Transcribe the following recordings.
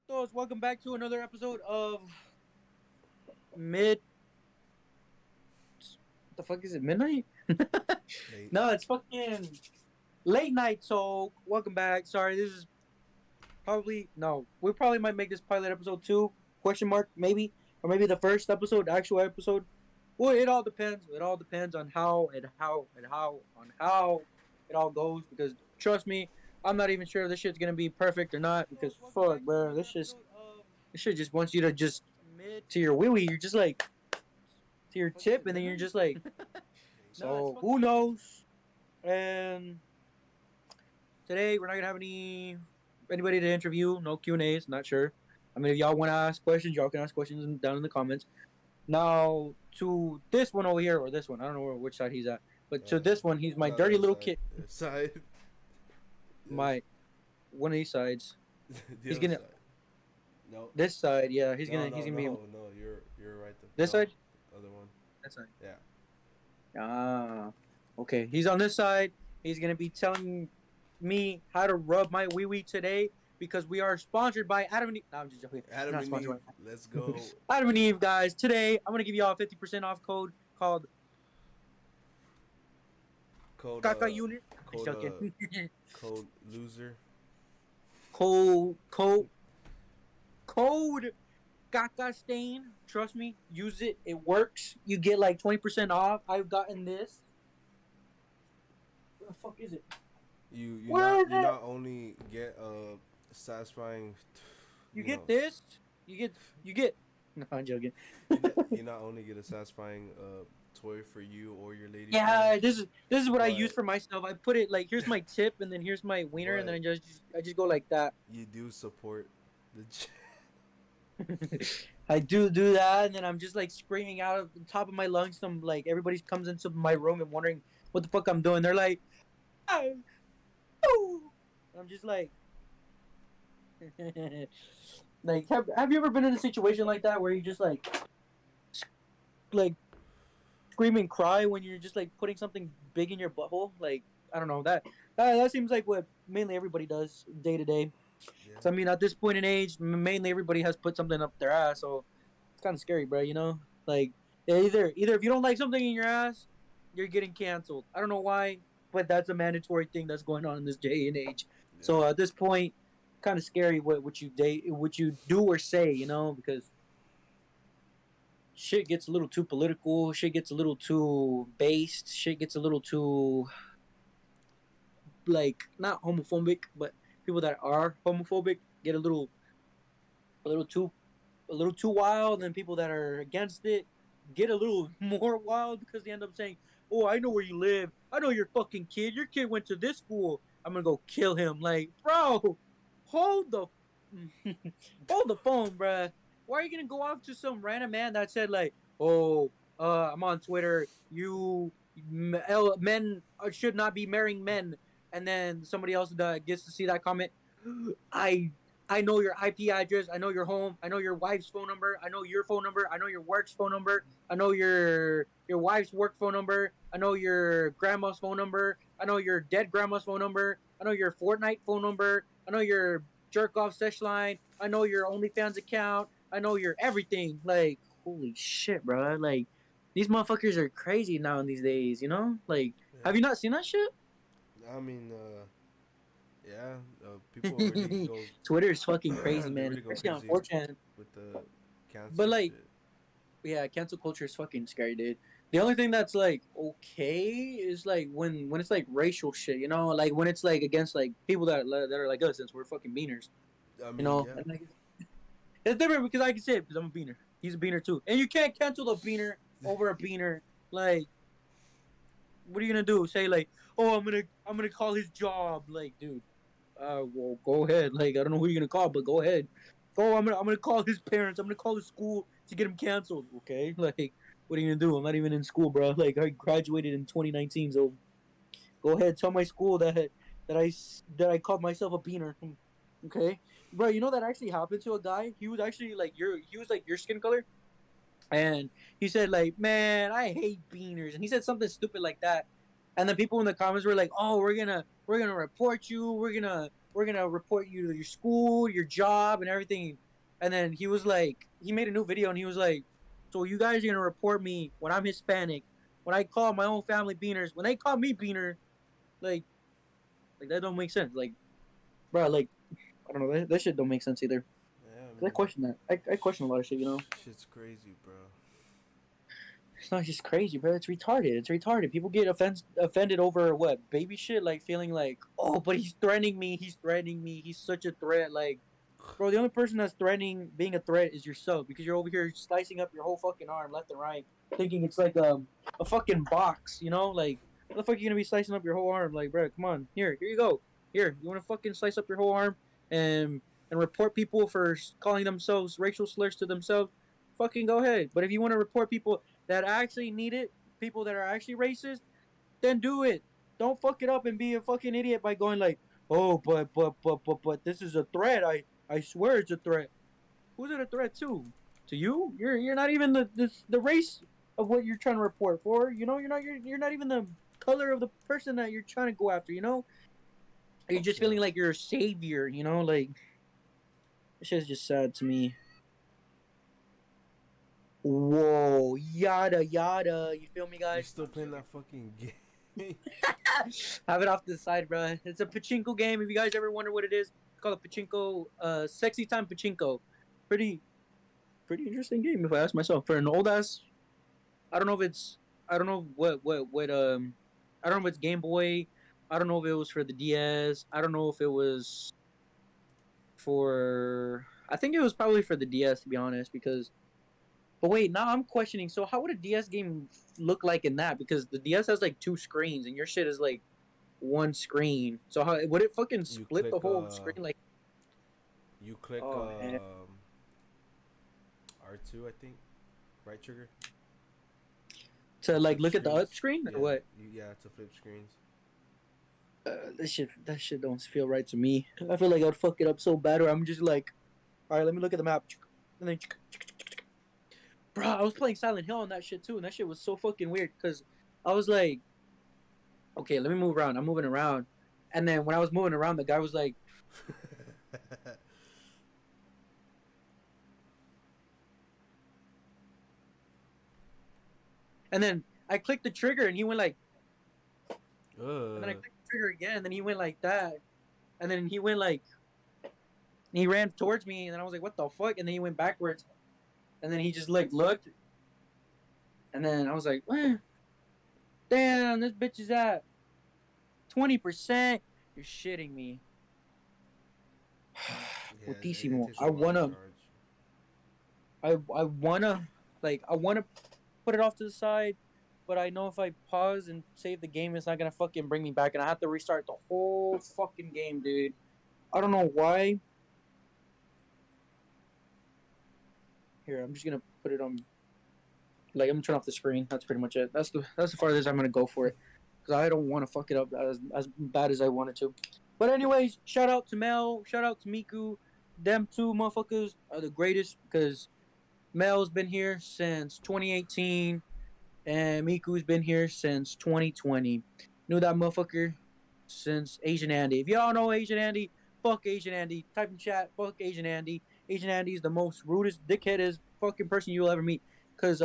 Todos, welcome back to another episode of Mid. What the fuck is it? Midnight? Late. No, it's fucking late night. So welcome back. Sorry, this is probably no. We probably might make this pilot episode 2? Question mark? Maybe, or maybe the first episode, actual episode. Well, it all depends. It all depends on how it all goes. Because trust me, I'm not even sure if this shit's gonna be perfect or not. Because fuck, bro, this shit just wants you to just to your wee wee. You're just like to your tip, and then you're just like, so who knows? And today we're not gonna have anybody to interview. No Q&As. Not sure. I mean, if y'all want to ask questions, y'all can ask questions down in the comments. Now to this one over here, or this one, I don't know which side he's at, but to this one, he's my dirty little kid. Side. My one of these sides. He's gonna. Side. No. This side, yeah. He's no, gonna. no, He's gonna no, be. No, you're right. This side. Other one. That side. Yeah. Ah, okay. He's on this side. He's gonna be telling me how to rub my wee wee today because we are sponsored by Adam and Eve. No, I'm just joking. Adam and Eve. Let's go. Adam and Eve, guys. Today I'm gonna give y'all a 50% off code called Kaka Unit. Code loser. Code Kaka Stain. Trust me, use it. It works. You get like 20% off. I've gotten this. Where the fuck is it? You Where not only get satisfying. You get this. You get. No, I'm joking. you not only get a satisfying toy for you or your lady. Yeah, friend, this is what I use for myself. I put it like, here's my tip, and then here's my wiener, and then I just go like that. You do support the. I do that, and then I'm just like screaming out of the top of my lungs. Some like everybody comes into my room and wondering what the fuck I'm doing. They're like, oh. I'm just like, like have you ever been in a situation like that where you just like scream and cry when you're just like putting something big in your butthole? Like, I don't know, that seems like what mainly everybody does day to day. Yeah. So I mean, at this point in age, mainly everybody has put something up their ass, so it's kind of scary, bro. You know, like either if you don't like something in your ass, you're getting canceled. I don't know why, but that's a mandatory thing that's going on in this day and age. Yeah. So at this point, kind of scary what you do or say, you know, because shit gets a little too political, shit gets a little too based, shit gets a little too like not homophobic, but people that are homophobic get a little too wild, and people that are against it get a little more wild because they end up saying, "Oh, I know where you live. I know your fucking kid. Your kid went to this school. I'm gonna go kill him." Like, bro, hold the phone, bruh. Why are you gonna go off to some random man that said like, "Oh, I'm on Twitter. Men should not be marrying men," and then somebody else gets to see that comment. I know your IP address. I know your home. I know your wife's phone number. I know your phone number. I know your work's phone number. I know your wife's work phone number. I know your grandma's phone number. I know your dead grandma's phone number. I know your Fortnite phone number. I know your jerk off sesh line. I know your OnlyFans account. I know your everything. Like, holy shit, bro. Like, these motherfuckers are crazy now in these days, you know? Like, have you not seen that shit? I mean, yeah, people already go. Twitter is fucking crazy, man. Especially on 4chan. With the cancel but like, shit. Yeah, cancel culture is fucking scary, dude. The only thing that's like okay is like when it's like racial shit, you know, like when it's like against like people that are like us, since we're fucking beaners, I mean, you know. Yeah. Like, it's different because I can say it because I'm a beaner. He's a beaner too, and you can't cancel a beaner over a beaner. Like, what are you gonna do? Say like, oh, I'm gonna call his job, like, dude. Well, go ahead. Like, I don't know who you're gonna call, but go ahead. Oh, I'm gonna call his parents. I'm gonna call his school to get him canceled. Okay, like, what are you gonna do? I'm not even in school, bro. Like, I graduated in 2019, so go ahead. Tell my school that I called myself a beaner. Okay, bro. You know that actually happened to a guy. He was actually like your skin color, and he said like, man, I hate beaners, and he said something stupid like that. And then people in the comments were like, "Oh, we're gonna report you. We're we're gonna report you to your school, your job, and everything. And then he was like, he made a new video, and he was like, so you guys are gonna report me when I'm Hispanic, when I call my own family beaners, when they call me beaner, like, that don't make sense. Like, bro, like, I don't know, that shit don't make sense either. Yeah, I 'Cause I mean, question that. I question a lot of shit, you know. shit's crazy, bro. It's not just crazy, bro. It's retarded. It's retarded. People get offended over what baby shit, like feeling like, oh, but he's threatening me. He's threatening me. He's such a threat. Like, bro, the only person that's threatening being a threat is yourself because you're over here slicing up your whole fucking arm left and right, thinking it's like a fucking box, you know? Like, what the fuck are you gonna be slicing up your whole arm? Like, bro, come on, here you go. Here, you wanna fucking slice up your whole arm and report people for calling themselves racial slurs to themselves? Fucking go ahead. But if you want to report people that actually need it, people that are actually racist, then do it. Don't fuck it up and be a fucking idiot by going like, oh, but this is a threat. I swear it's a threat. Who's it a threat to? To you? You're not even the race of what you're trying to report for. You know, you're not even the color of the person that you're trying to go after. You know, you're just Yeah. feeling like you're a savior. You know, like this shit's just sad to me. Whoa, yada yada. You feel me, You guys? still playing that fucking game? Have it off to the side, bro. It's a pachinko game. If you guys ever wonder what it is, it's called a pachinko. Sexy time pachinko. Pretty, pretty interesting game. If I ask myself, for an old ass, I don't know if it's, I don't know what I don't know if it's Game Boy. I don't know if it was for the DS. I don't know if it was for. I think it was probably for the DS, to be honest, because. But wait, now I'm questioning. So how would a DS game look like in that? Because the DS has like two screens, and your shit is like one screen. So how would it fucking You split the click whole screen? Like, you click oh man, R2, I think. Right trigger. to like Flip look at the up screens. screen Yeah, or what? yeah, to flip screens. That shit don't feel right to me. I feel like I'd fuck it up so bad, or I'm just like, all right, let me look at the map, and then, bro, I was playing Silent Hill on that shit too, and that shit was so fucking weird because I was like, okay, let me move around. I'm moving around, and then when I was moving around, the guy was like, and then I clicked the trigger, and he went like, and then I clicked the trigger again, and then he went like that, and then he went like, and he ran towards me, and then I was like, what the fuck? And then he went backwards, and then he just like looked, and then I was like, damn, this bitch is at 20%. You're shitting me. Yeah, it Muchísimo. takes a while to charge. I wanna put it off to the side, but I know if I pause and save the game, it's not gonna fucking bring me back, and I have to restart the whole fucking game, dude. I don't know why. Here, I'm just gonna put it on. Like, I'm gonna turn off the screen. That's pretty much it. That's the farthest I'm gonna go for it, because I don't want to fuck it up as bad as I wanted to. But anyways, shout out to Mel. Shout out to Miku. Them two motherfuckers are the greatest because Mel's been here since 2018, and Miku's been here since 2020. Knew that motherfucker since Asian Andy. If y'all know Asian Andy, fuck Asian Andy. Type in chat, fuck Asian Andy. Asian Andy is the most rudest, dickheadest fucking person you'll ever meet. Cause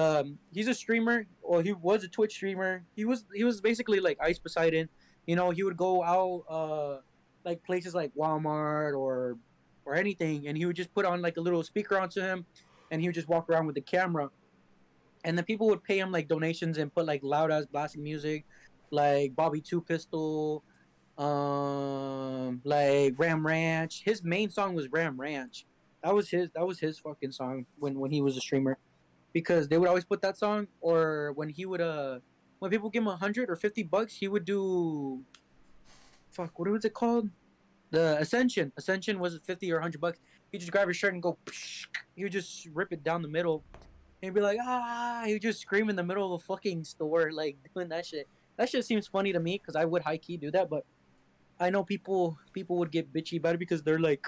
he's a streamer, or he was a Twitch streamer. He was basically like Ice Poseidon. You know, he would go out like places like Walmart or anything, and he would just put on like a little speaker onto him, and he would just walk around with the camera, and then people would pay him like donations and put like loud ass blasting music, like Bobby Two Pistol, like Ram Ranch. His main song was Ram Ranch. That was his fucking song when he was a streamer, because they would always put that song, or when he would when people give him $100 or $50, he would do, fuck, what was it called? The Ascension. Ascension was 50 or $100. He just grab his shirt and go. Psh, he would just rip it down the middle. And he'd be like, ah. He would just scream in the middle of a fucking store, like doing that shit. That shit seems funny to me because I would high key do that, but I know people would get bitchy about it because they're like,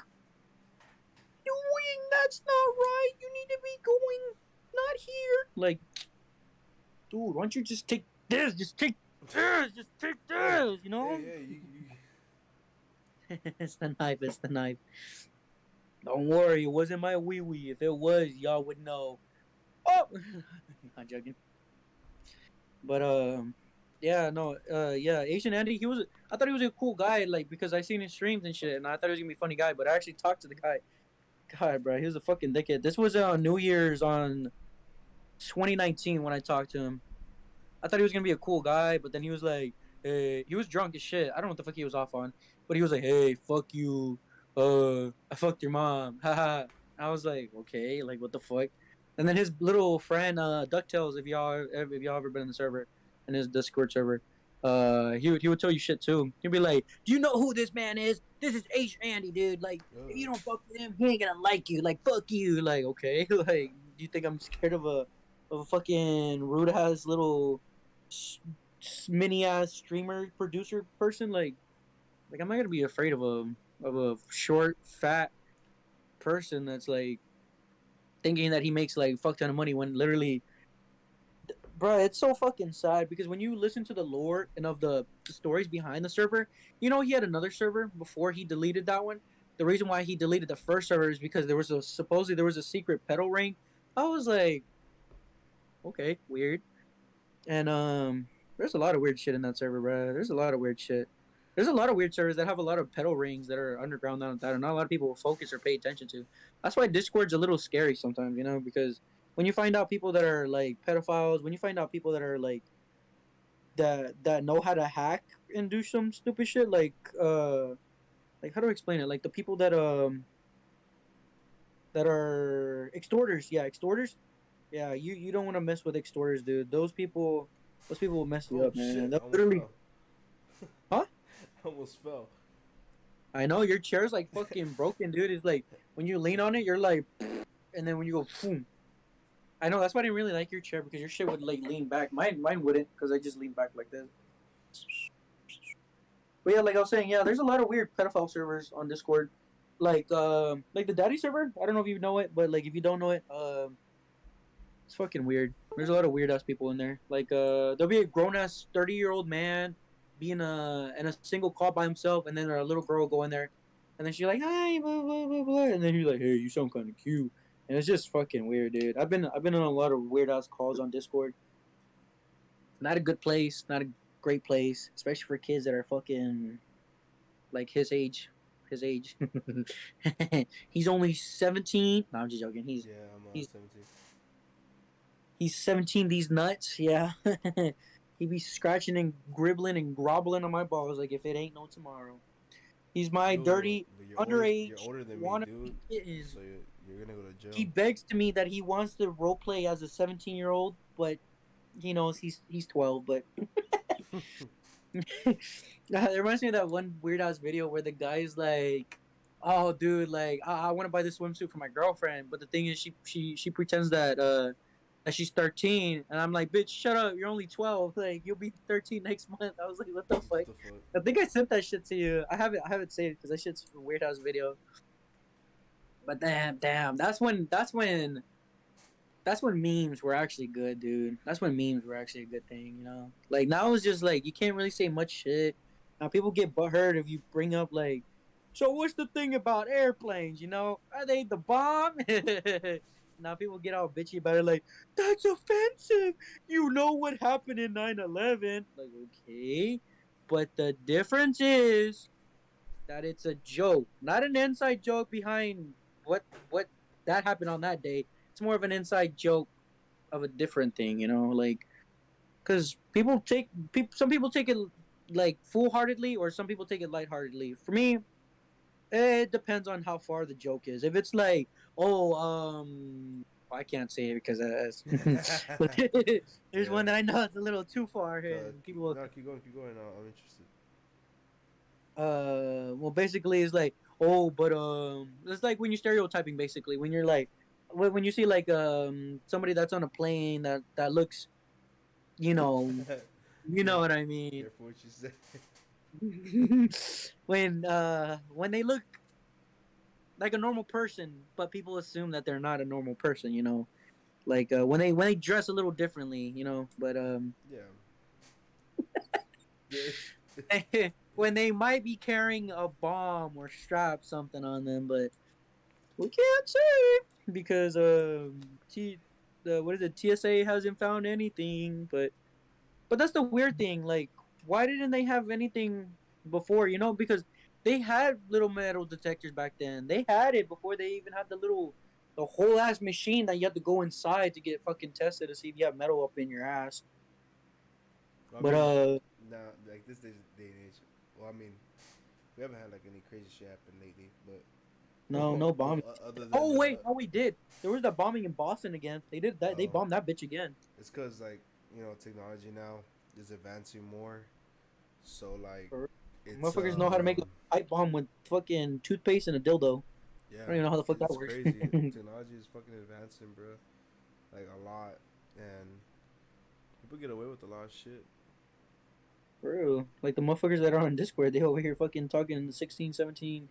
doing that's not right. You need to be going not here. Like, dude, why don't you just take this? Just take this. Just take this. You know. Yeah, It's the knife. It's the knife. Don't worry, it wasn't my wee wee. If it was, y'all would know. Oh, not joking. But yeah, no, yeah, Asian Andy. He was. I thought he was a cool guy, like because I seen his streams and shit, and I thought he was gonna be a funny guy. But I actually talked to the guy. God, bro, he was a fucking dickhead. This was on New Year's on 2019 when I talked to him. I thought he was gonna be a cool guy, but then he was like, "Hey," he was drunk as shit. I don't know what the fuck he was off on, but he was like, "Hey, fuck you. I fucked your mom." Haha. I was like, okay, like what the fuck? And then his little friend, Ducktales, if y'all ever been in the server, in his Discord server, he would tell you shit too. He'd be like, "Do you know who this man is? This is H Andy, dude. Like, if you don't fuck with him, he ain't gonna like you. Like, fuck you. Like, okay, like, do you think I'm scared of a fucking rude ass little mini ass streamer producer person? Like I'm not gonna be afraid of a short fat person that's like thinking that he makes like fuck ton of money when literally, bro, it's so fucking sad because when you listen to the lore and of the stories behind the server, he had another server before he deleted that one. The reason why he deleted the first server is because there was a secret pedal ring. I was like, okay, weird. And there's a lot of weird shit in that server, bro. There's a lot of weird shit. There's a lot of weird servers that have a lot of pedal rings that are underground that not a lot of people will focus or pay attention to. That's why Discord's a little scary sometimes, because when you find out people that are like pedophiles, when you find out people that are that know how to hack and do some stupid shit, like how do I explain it? Like the people that are extorters, yeah, extorters. Yeah, you don't want to mess with extorters, dude. Those people will mess you Oh up, man. shit! They'll I almost literally, fell. huh? I almost fell. I know your chair's like fucking broken, dude. It's like when you lean on it, you're like, and then when you go, boom. I know that's why I didn't really like your chair because your shit would like lean back. Mine wouldn't because I just lean back like this. But yeah, like I was saying, yeah, there's a lot of weird pedophile servers on Discord, like the Daddy server. I don't know if you know it, but like if you don't know it, it's fucking weird. There's a lot of weird ass people in there. Like there'll be a grown ass 30-year-old man being in a single call by himself, and then a little girl go in there, and then she's like, "Hi, blah blah blah blah," and then he's like, "Hey, you sound kind of cute," and it's just fucking weird, dude. I've been on a lot of weird ass calls on Discord. Not a good place. Not a great place, especially for kids that are fucking like his age. His age. He's only 17. No, I'm just joking. He's Yeah, I'm he's 17. He's 17. These nuts, yeah. He be scratching and gribbling and grobbling on my balls like if it ain't no tomorrow. He's my Dude, dirty but you're underage older than me, wannabe dude. kitten. So you're gonna go to He jail. begs to me that he wants to roleplay as a 17-year-old, but he knows he's 12. But it reminds me of that one weird ass video where the guy's like, "Oh, dude, like I want to buy this swimsuit for my girlfriend," but the thing is, she pretends that she's 13, and I'm like, "Bitch, shut up! You're only 12. Like you'll be 13 next month." I was like, "What the What fuck?" the fuck? I think I sent that shit to you. I haven't saved because that shit's a weird ass video. But damn, that's when memes were actually good, dude. That's when memes were actually a good thing. Like now it's just like you can't really say much shit. Now people get butthurt if you bring up like, so what's the thing about airplanes? Are they the bomb? Now people get all bitchy about it, like that's offensive. You know what happened in 9/11? Like okay, but the difference is that it's a joke, not an inside joke behind what that happened on that day. It's more of an inside joke of a different thing, like because some people take it like foolhardedly, or some people take it lightheartedly. For me, it depends on how far the joke is. If it's like, oh, I can't say it because but there's Yeah. one that I know it's a little too far, and Keep, people no, keep going, keep going. I'm interested. well basically it's like, oh, but it's like when you're stereotyping, basically when you're like when you see like somebody that's on a plane that looks, you know you know Care- what I mean. Careful what you say. When they look like a normal person, but people assume that they're not a normal person. Like when they dress a little differently. But Yeah. Yeah. when they might be carrying a bomb or strap something on them, but we can't say because the what is it? TSA hasn't found anything, but that's the weird thing. Like, why didn't they have anything before? You know, because they had little metal detectors back then. They had it before they even had the whole ass machine that you have to go inside to get fucking tested to see if you have metal up in your ass. I But mean, now like day and age. Well, I mean, we haven't had like any crazy shit happen lately, no, no but bombing. other than Oh wait, no, we did. There was that bombing in Boston again. They did that. They oh, bombed that bitch again. it's because like technology now is advancing more, so like For it's motherfuckers know how to make a pipe bomb with fucking toothpaste and a dildo. I yeah, don't even know how the fuck that it's works. crazy. Technology is fucking advancing, bro. Like a lot, and people get away with a lot of shit. Bro, like the motherfuckers that are on Discord, they over here fucking talking to 16, 17,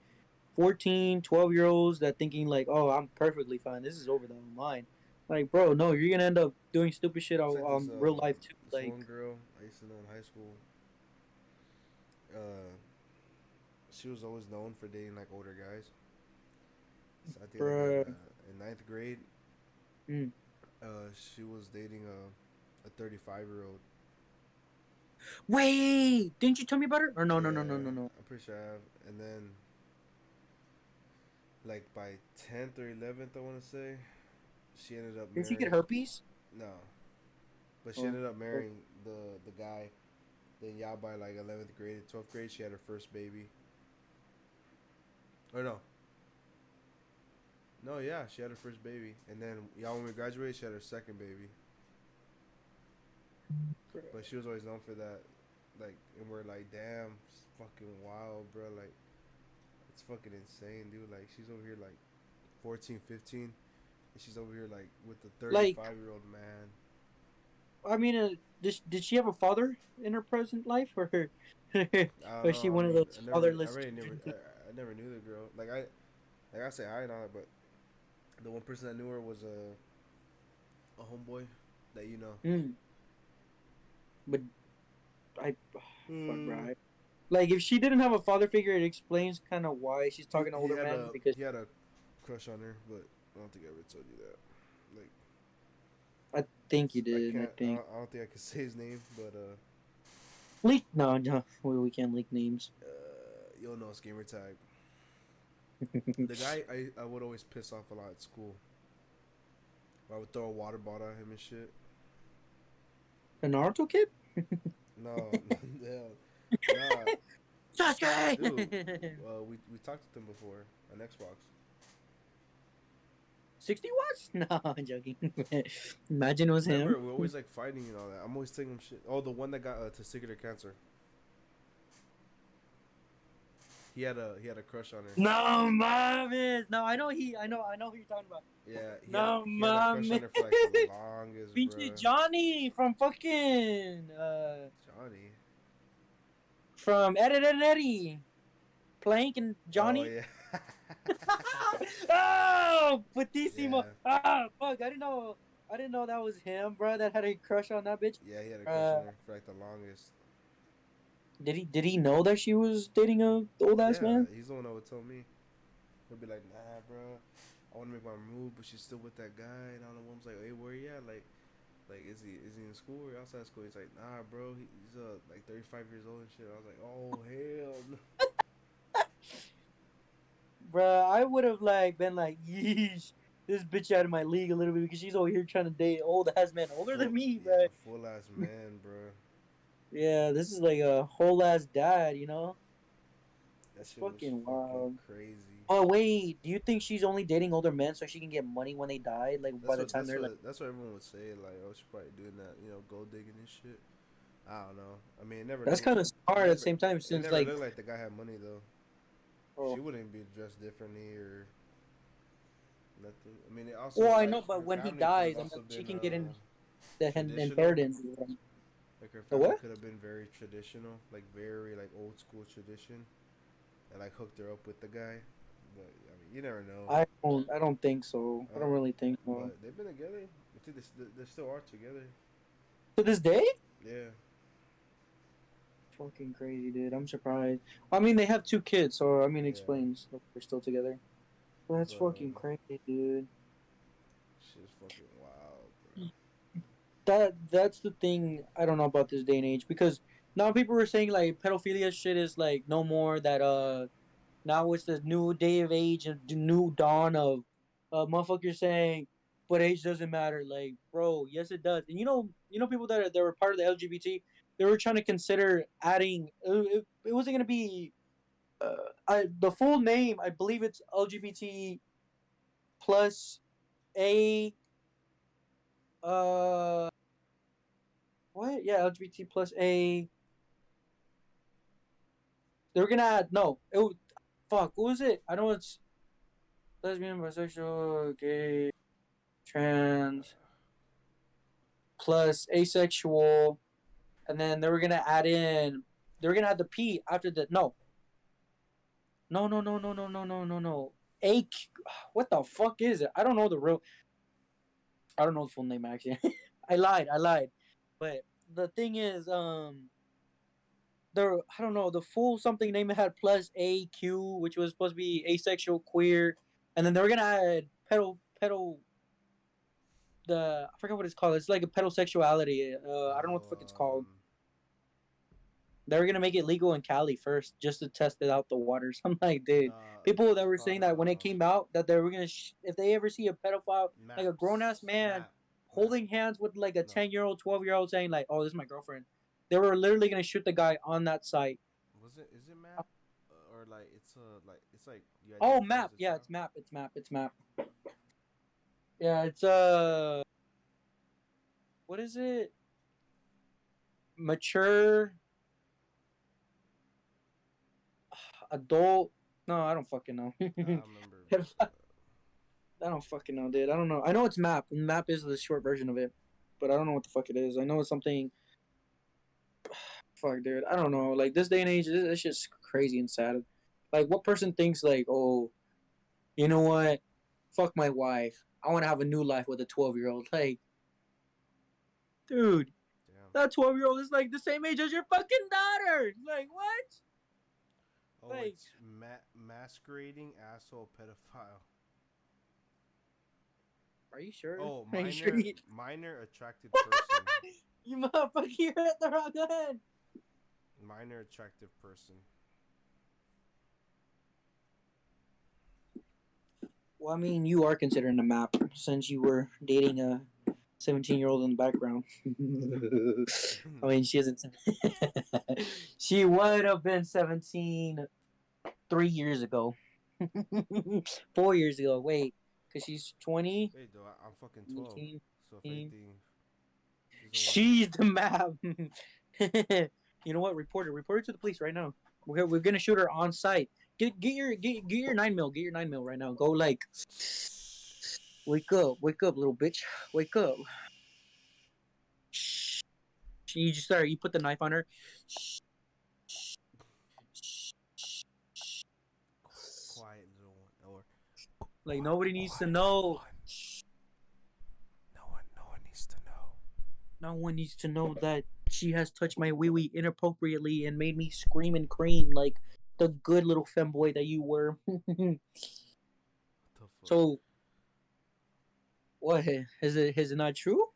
14, 12 year olds that thinking like, oh, I'm perfectly fine. This is over the line. Like, bro, no, you're gonna end up doing stupid shit It's like on real life too. this Like, one girl I used to know in high school. Uh, she was always known for dating like older guys. So I think like bro. in ninth grade, Mm. she was dating a 35-year-old. Wait, didn't you tell me about her? Or no, no, no, no, Yeah, no, no. I'm pretty sure I have. And then like by 10th or 11th, I want to say, she ended up Did she get marrying. herpes? No, but she Oh, ended up oh. marrying the guy. Then yeah, by like 11th grade, 12th grade, she had her first baby. Or no, no, yeah, she had her first baby, and then yeah, when we graduated, she had her second baby. But she was always known for that, like, and we're like, damn, it's fucking wild, bro. Like, it's fucking insane, dude. Like, she's over here like 14, 15, and she's over here like with the Like, 35-year-old man. I mean, did she have a father in her present life, or I don't was know. she I one of mean, those fatherless never, children? I never knew the girl. Like I say hi and all that, but the one person that knew her was a homeboy that you know. Mm, but I, fuck, Mm. right. Like, if she didn't have a father figure, it explains kind of why she's talking to He older had men because he had a crush on her, but I don't think I ever told you that. Like, I think you I did. I can't. think I don't think I can say his name, but leak. No, no, we can't leak names. you'll know his gamer tag. The guy I would always piss off a lot at school. I would throw a water bottle at him and shit. The Naruto kid. No, hell, nah, Sasuke. dude. We talked to him before on Xbox. 60 watts? No, I'm joking. Imagine it was him. Remember, we're always like fighting and all that. I'm always taking him shit. Oh, the one that got testicular cancer. He had a crush on her. No mames. No, I know who you're talking about. Yeah, No he had a crush on mames. her for like the longest, Pinche bruh. Johnny from fucking Johnny. from Eddie and Eddie. Plank and Oh Johnny. yeah. Oh, putísimo. Yeah. Ah, fuck. I didn't know that was him, bro. That had a crush on that bitch. Yeah, he had a crush Uh, on her for like the longest. did he know that she was dating a old ass Yeah, man? he's the one that would tell me. He'll be like, nah, bro. I want to make my move, but she's still with that guy. And all the woman's like, hey, where he at? Like, is he in school or outside school? He's like, nah, bro. He's like 35 years old and shit. I was like, oh hell no. Bruh, I would have like been like, yeesh, this bitch out of my league a little bit because she's over here trying to date old ass man older than me, Yeah, bro. full ass man, bro. Yeah, this is like a whole ass dad, you know? That That's shit was fucking fucking wild. crazy. Oh wait, do you think she's only dating older men so she can get money when they die? Like by the time they're like, That's what everyone would say. Like, oh, she's probably doing that, gold digging and shit. I don't know. I mean, that's kind of smart at the same time it since never like, looked like the guy had money though. She oh, wouldn't be dressed differently or nothing. I mean, it also well I like know, but her when he family could have dies, I mean, also she been can get in the traditional. inheritance. Like her The family what? could have been very traditional, like very like old school tradition, and like hooked her up with the guy. But I mean, you never know. I don't think so. I don't Um, really think so. but they've been together. I think they still are together. To this day? Yeah. Fucking crazy, dude. I'm surprised. I mean, they have two kids, so I mean, it Yeah, explains that they're still together. But that's but fucking crazy, dude. shit's fucking wild, bro. That's the thing I don't know about this day and age because now people were saying like pedophilia shit is like no more that now it's the new day of age and the new dawn of motherfuckers saying but age doesn't matter. Like, bro, yes it does. And you know people that were part of the LGBT, they were trying to consider adding it wasn't gonna be the full name, I believe it's LGBT plus a uh what? Yeah, LGBT plus a. They were gonna add no. Fuck. What was it? I know it's lesbian, bisexual, gay, trans plus asexual, and then they were gonna add in. They were gonna add the P after the no. No, no, no, no, no, no, no, no, no. A. What the fuck is it? I don't know the real. I don't know the full name actually. I lied. I lied. But the thing is, I don't know, the full something name had plus AQ, which was supposed to be asexual, queer, and then they were gonna add I forgot what it's called. It's like a pedosexuality. I don't know what the fuck it's Oh, called. They were gonna make it legal in Cali first, just to test it out the waters. I'm like, dude, people that it's were saying called that when it came out that they were gonna, if they ever see a pedophile, like a grown ass maps, man map. holding hands with like a No, 10-year-old, 12-year-old, saying like, oh, this is my girlfriend, they were literally gonna shoot the guy on that site. was it? Is it map? Or like it's like you Oh, identify as map. a Yeah, child. it's map. It's map. It's map. Yeah, it's what is it? Mature adult. No, I don't fucking know. I remember. I don't fucking know, dude. I don't know. I know it's map. And map is the short version of it, but I don't know what the fuck it is. I know it's something. Fuck, dude. I don't know. Like this day and age, it's just crazy and sad. Like, what person thinks like, oh, you know what? Fuck my wife. I want to have a new life with a 12-year-old. Like, dude, Damn. that 12-year-old is like the same age as your fucking daughter. Like, what? Oh, Like, it's masquerading asshole pedophile. are you sure? Oh, Are you sure minor attracted person. you motherfucker, you're at the wrong end? Minor attractive person. Well, I mean, you are considering a map since you were dating a 17-year-old in the background. I mean, she isn't. She would have been 17 3 years ago. 4 years ago. Wait, because she's 20. Wait, though, I'm fucking 12. 18, So if 18. anything, she's the one. She's the map. You know what? Report her to the police right now. We're gonna shoot her on site. Get your 9 mil. Get your 9 mil right now. Go like, wake up, little bitch, wake up. You just start. You put the knife on her. Quiet little one. Or Like nobody needs to know. one. No one needs to know. No one needs to know that she has touched my wee wee inappropriately and made me scream and cream like the good little femboy that you were. What the fuck? So what is it not true?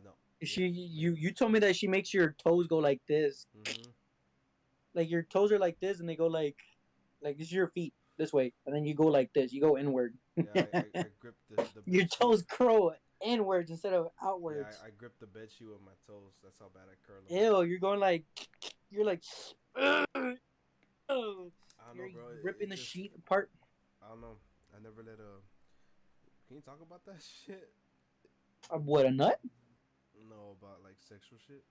No. She Yes, you told me that she makes your toes go like this. Mm-hmm. Like your toes are like this and they go like this is your feet this way and then you go like this. You go inward. Yeah, I gripped the Your bed sheet. toes curl inwards instead of Yeah, outwards. I gripped the bed sheet with my toes. That's how bad I curl them. Ew, you're going like you're like I don't know, you're bro. ripping It the just sheet apart. I don't know. I never let a. Can you talk about that shit? What a nut? No, about like sexual shit.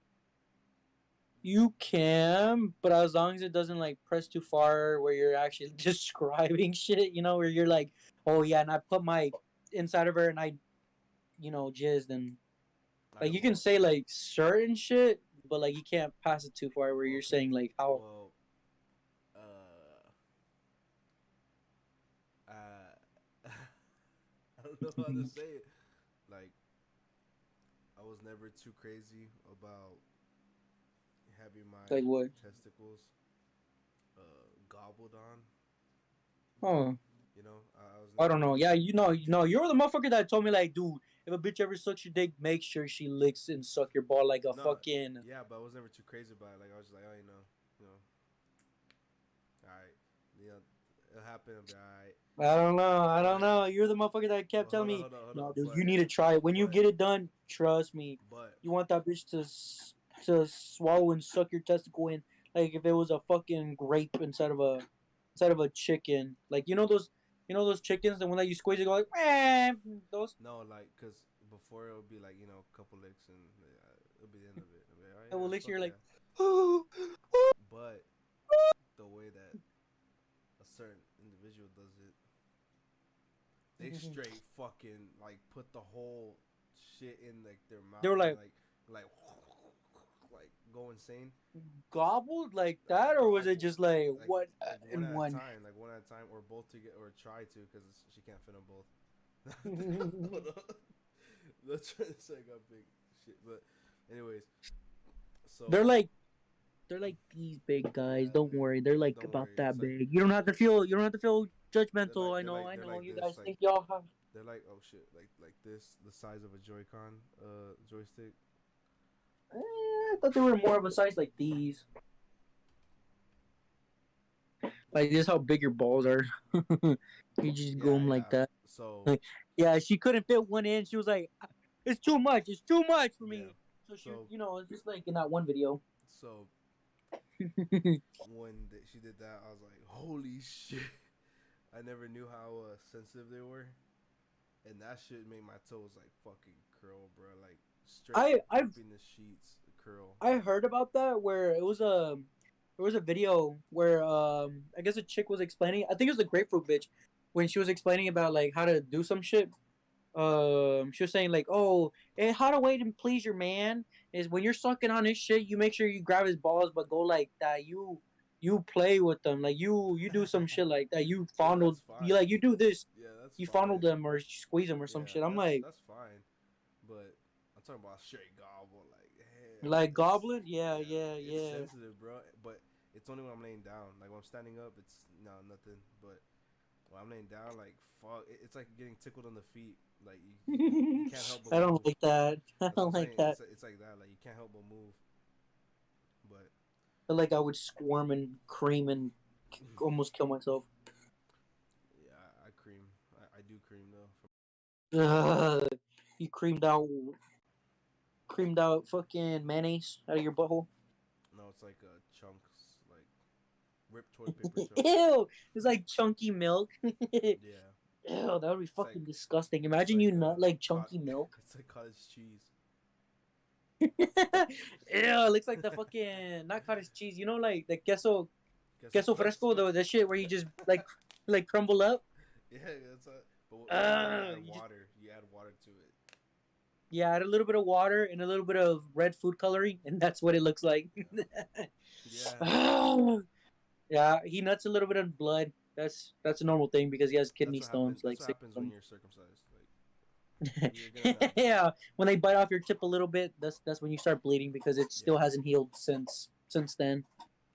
You can, but as long as it doesn't like press too far where you're actually describing shit, where you're like, oh yeah, and I put my inside of her and I, jizzed and I like know, you can say like certain shit, but like you can't pass it too far where well, you're okay. saying like how. Well, uh, I don't know how to say it. Like, I was never too crazy about having my Like what? testicles gobbled on. Oh, You know, I was I never don't know. really. Yeah, you're the motherfucker that told me like, dude, if a bitch ever sucks your dick, make sure she licks and suck your ball like a No, fucking. yeah, but I was never too crazy about it. Like I was just like, oh, you know, all right, you know, it'll happen. I'll be all right. I don't know. I don't But know. You're the motherfucker that kept well, telling me, hold on. no, dude, you need to try it. When you But get it done, trust me, but you want that bitch to swallow and suck your testicle in, like if it was a fucking grape instead of a chicken. Like you know those chickens, the one that you squeeze, it go like, those. no, like, cause before it would be like a couple licks and it'll be the end of it. I'll be like, oh And yeah, will lick fuck you're like, yeah. But the way that a certain individual does it, they straight fucking like put the whole shit in like their they mouth were and like like like go insane. gobbled like Like that, or was it gobble, just like like what like one in at a one? time, or both to get or try to because she can't fit them both. Hold on. Let's try to say I got big shit, but anyways, They're so like they're like these big guys. yeah, Don't worry, they're like don't about worry. that big. You don't have to feel judgmental. I they're know. like You this, guys think y'all have. they're like oh shit, like this, the size of a Joy-Con joystick. I thought they were more of a size like these. Like this, how big your balls are. You just go Yeah, them like yeah. that. So Like, yeah, she couldn't fit one in. She was like, "It's too much. It's too much for yeah, me." So she, so it's just like in that one video. so when she did that, I was like, holy shit! I never knew how sensitive they were, and that shit made my toes like fucking curl, bro. Like straight I've up in the sheets, curl. I heard about that where there was a video where I guess a chick was explaining. I think it was the grapefruit bitch when she was explaining about like how to do some shit. She was saying like, oh, how to wait and please your man is when you're sucking on his shit, you make sure you grab his balls, but go like that. You play with them, like you do some shit like that. You Yeah, fondle, that's you fine. like you do this. Yeah, that's You fondle fine. them or squeeze them or some Yeah, shit. I'm like, that's fine. But I'm talking about straight gobble. Like hell, like goblin, yeah, yeah, yeah, it's yeah. sensitive, bro. But it's only when I'm laying down. Like when I'm standing up, it's no nothing. But when I'm laying down, like fuck, it's like getting tickled on the feet. Like you can't help but I don't move. like that. I That's what I'm don't like saying. that. It's like that. Like you can't help but move. But I feel like I would squirm and cream and almost kill myself. yeah, I cream. I do cream though. Ugh, you creamed out fucking mayonnaise out of your butthole. No, it's like chunks, like ripped toilet paper chunks. Ew, it's like chunky milk. Ew, Yeah, that would be it's like fucking disgusting. it's Imagine like you nut like chunky milk. it's like cottage cheese. Ew, it looks like the fucking not cottage cheese. You know, like the Queso queso fresco, fresco. the shit where you just like crumble up. Yeah, that's a. But what you do? You add You just water. You add water to it. yeah, add a little bit of water and a little bit of red food coloring, and that's what it looks like. Yeah, Yeah, he nuts a little bit of blood. That's a normal thing because he has kidney that's what happens. stones, That's like what six happens of when them. you're circumcised. Like you're gonna nut blood. Yeah, when they bite off your tip a little bit, that's when you start bleeding because it Yeah, still hasn't healed since then.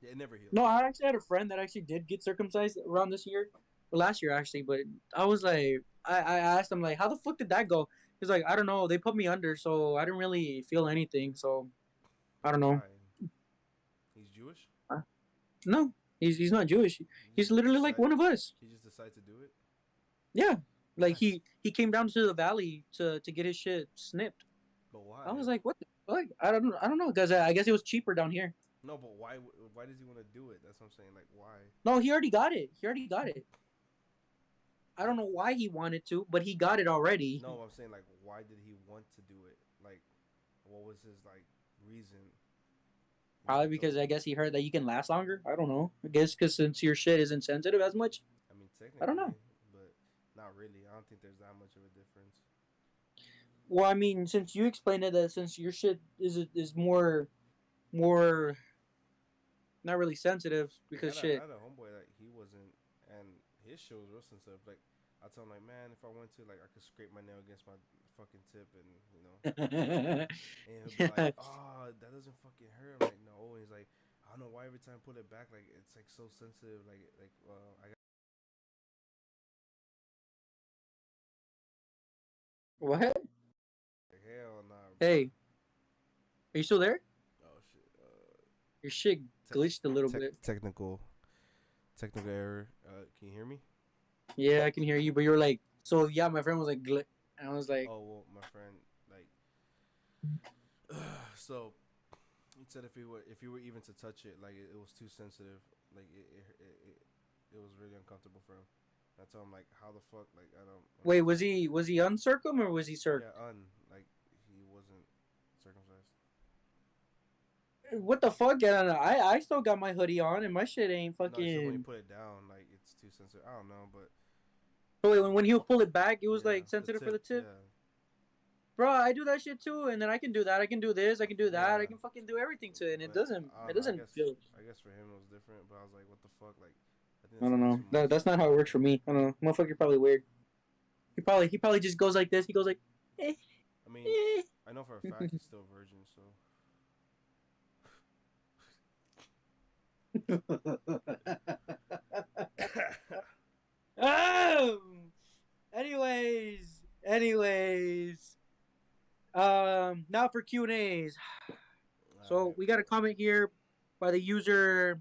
yeah. It never No, heals. I actually had a friend that actually did get circumcised around this year, or last year actually. But I was like, I asked him like, how the fuck did that go? He's like, I don't know. They put me under, so I didn't really feel anything. So I But don't know. why? He's Jewish. Uh, No, he's not Jewish. He He's just literally like decide. one of us. He just decided to do it. Yeah, like Why? he came down to the valley to get his shit snipped. But I why? was like, what the fuck? I don't know because I guess it was cheaper down here. No, but why? Why does he want to do it? That's what I'm saying. Like why? No, he already got it. He already got it. I don't Like know why he wanted to, but he got it already. no, I'm saying like why did he want to do it? Like what was his like reason when Probably he told? because I guess he heard that you can last longer. I don't know. I guess because since your shit isn't sensitive as much. I mean, I don't know. technically, but not really. I don't think there's that much of a difference. Well, I mean, since you explained it that since your shit is more not really sensitive Cause because shit. I had a homeboy that he wasn't, and his shit was real sensitive. Like I told him, like, man, if I went to, like, I could scrape my nail against my fucking tip, and and he'll be like, oh, that doesn't fucking hurt. I'm like, no, and he's like, why every time I put it back, like it's like so sensitive. I got What? like, hell nah, bro. Hey, are you still there? Oh shit. Your shit glitched a little bit. Technical error. Can you hear me? Yeah, I can hear you, but you were like, so yeah, my friend was like, and I was like, Oh well, my friend like so he said if you were even to touch it, like it was too sensitive. Like it was really uncomfortable for him. I told him like how the fuck like I don't wait, understand. was he uncircum or was he circ? Yeah, like he wasn't circumcised. What the fuck? Yeah, no, no, I still got my hoodie on and my shit ain't No, it's just when you fucking. put it down, like it's too sensitive. I don't know, but So wait, when he would pull it back, it was yeah, like the sensitive for tip, the tip. yeah, Bro, I do that shit too, and then I can do that. I can do this. I can do that. I yeah. can fucking do everything to it, and it But doesn't. I It don't know. doesn't feel. I guess for him it was different. But I was like, what the fuck? Like, I think I that's a don't little know. too much. That's not how it works for me. I don't know. Motherfucker, probably weird. He probably just goes like this. He goes like, eh, I mean, eh. I know for a fact he's still a virgin, so um. Anyways. Now for Q and A's. So alright. we got a comment here by the user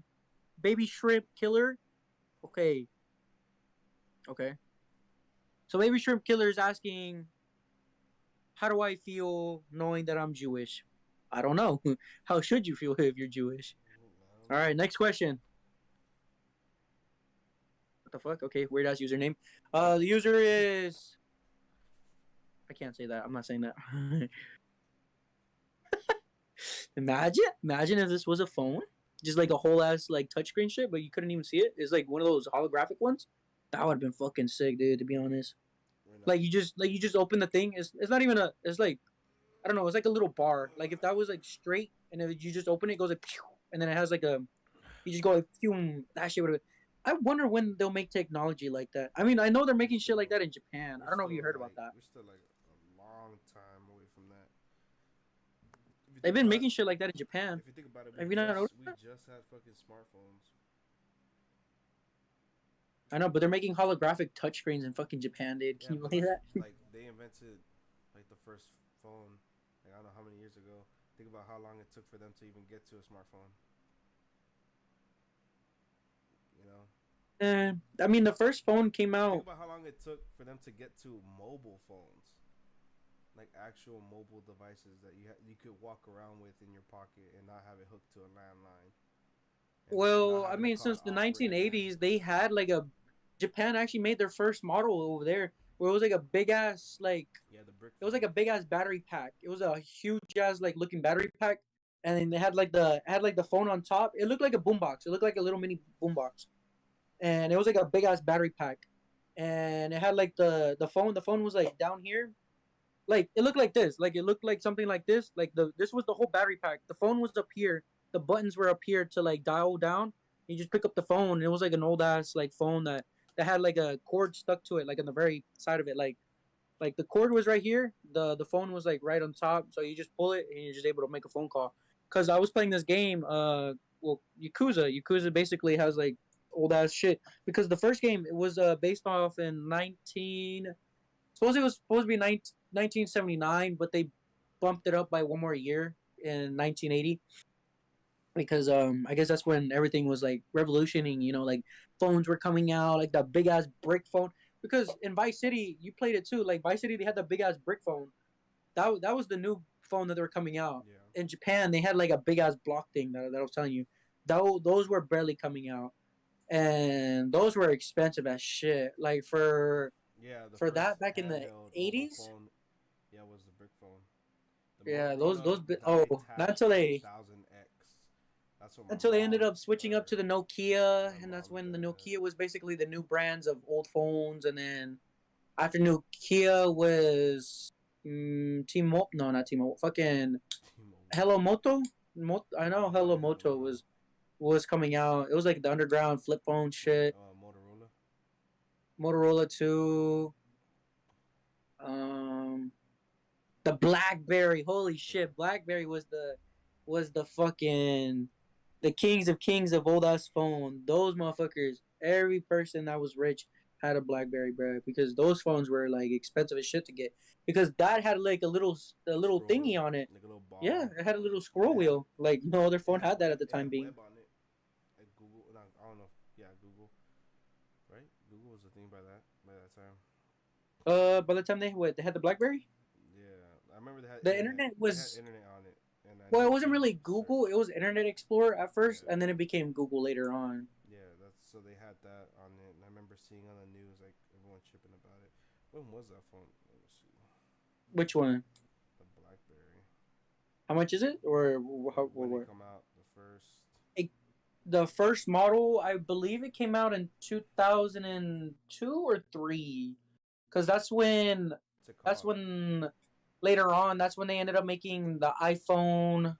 Baby Shrimp Killer. Okay. Okay. So Baby Shrimp Killer is asking, how do I feel knowing that I'm Jewish? I don't know. How should you feel if you're Jewish? I don't All know. right, next question. What the fuck? Okay, weird ass username. The user is. I can't say that. I'm not saying that. Imagine if this was a phone, just like a whole ass like touchscreen shit, but you couldn't even see it. It's like one of those holographic ones. That would have been fucking sick, dude. To be honest, We're not. like you just open the thing. It's not even a. It's like I don't know. It's like a little bar. Like if that was like straight, and if you just open it, it goes like, pew, and then it has like a. You just go like, phew, that shit would have. I wonder when they'll make technology like that. I mean, I know they're We're making shit like still. that in Japan. I don't know if you heard about that. We're still like a long time away from that. If you They've think been about making shit like that in Japan. if you think about it, Have you not noticed we that? just had fucking smartphones. I know, but they're making holographic touchscreens in fucking Japan, dude. Yeah, Can you but believe that? like they invented like the first phone. Like I don't know how many years ago. Think about how long it took for them to even get to a smartphone. You know. I mean, the first phone came Think out. about how long it took for them to get to mobile phones, like actual mobile devices that you could walk around with in your pocket and not have it hooked to a landline and not Well, I having to mean, call an since the operator. 1980s, they had like a. Japan actually made their first model over there, where it was like a big ass like. Yeah, the brick It was phone. like a big ass battery pack. It was a huge ass like looking battery pack, and then they had like the phone on top. It looked like a boombox. It looked like a little mini boombox, and it was like a big ass battery pack, and it had like the phone. The phone was like down here, like it looked like this. Like it looked like something like this. Like this was the whole battery pack. The phone was up here. The buttons were up here to like dial down. You just pick up the phone. And it was like an old ass like phone that had like a cord stuck to it, like on the very side of it. Like the cord was right here. The phone was like right on top. So you just pull it and you're just able to make a phone call. Cause I was playing this game. Well, Yakuza. Yakuza basically has like old ass shit. Because the first game it was based off in 19. Suppose it was supposed to be 1979, but they bumped it up by one more year in 1980 because I guess that's when everything was like revolutioning. Like phones were coming out, like the big ass brick phone. Because in Vice City, you played it too. Like Vice City, they had the big ass brick phone. That was the new phone that they were coming out. Yeah. In Japan, they had like a big ass block thing that I was telling you. Those were barely coming out, and those were expensive as shit. Like Yeah, the for first that back in the handheld mobile 80s. phone, yeah, was the brick phone. The Yeah, those Motorola oh, DieTach not until they 3000X. That's what my until they ended mom, up switching up or to the Nokia, my and that's mom's when the dad. Nokia was basically the new brands of old phones, and then after Nokia was T-Mobile, no, not T-Mobile, fucking T-Mobile. Hello Moto. I know Hello Yeah, Moto was coming out. It was like the underground flip phone shit. Motorola. Motorola too. Um, the BlackBerry. Holy Yeah. shit, BlackBerry was the fucking the kings of old ass phone. Those motherfuckers. Every person that was rich had a BlackBerry, bro, because those phones were like expensive as shit to get. Because that had like a little Scroll thingy wheel, on it. like a little Yeah, ball. it had a little Yeah, scroll wheel. Like no other phone had that at the it had time being. web on it. Like Google, no, I don't know. Yeah, Google, right? Google was a thing by that time. By the time they had the BlackBerry, Yeah, I remember they had the internet. internet They had was internet on it, and I well, knew it you wasn't could really search. Google. It was Internet Explorer at first, Yeah, and then it became Google later on. yeah. That's so they had that on it, and I remember seeing on the news like everyone tripping about it. When was that phone? Let me see. Which one? The BlackBerry. How much is it? Or Like how? when it Or come out, the first it, the first model, I believe it came out in 2002 or three, because to that's call. when later on that's when they ended up making the iPhone,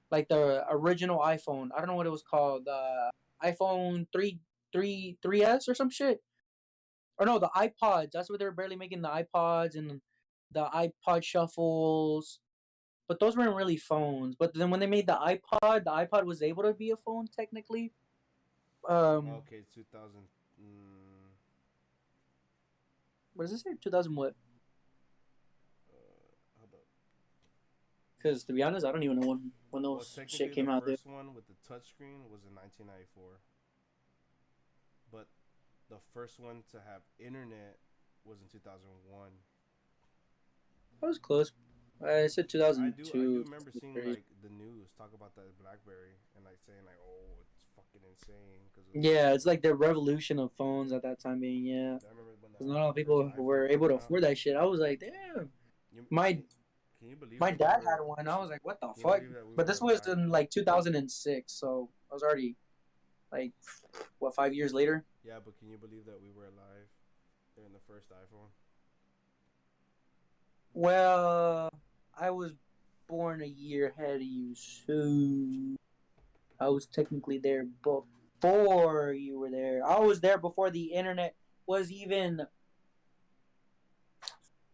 like the original iPhone. I don't know what it was called, the iPhone 3S or some shit. Or no, the iPods. That's what they were barely making, the iPods and the iPod shuffles. But those weren't really phones. But then when they made the iPod was able to be a phone technically. Um, Okay, 2000. Mm, what does it say? 2000 what? Hold up. Because to be honest, I don't even know when Well, those shit technically, the came out. There. first one with the touchscreen was in 1994, but the first one to have internet was in 2001. That was close. I said I do 2002. remember seeing like the news talk about that BlackBerry and like saying like, oh, it's fucking insane because of. Yeah, it's like the revolution of phones at that time being, yeah. I remember when Because not a lot the of first people iPhone were able came to out. afford that shit. I was like, damn. You, My can you believe my that we dad had were? one. I was like, what the Can you fuck? believe that we But were this was alive? in like 2006, so I was already like, what, 5 years later? Yeah, but can you believe that we were alive during the first iPhone? Well, I was born a year ahead of you, so I was technically there before you were there. I was there before the internet was even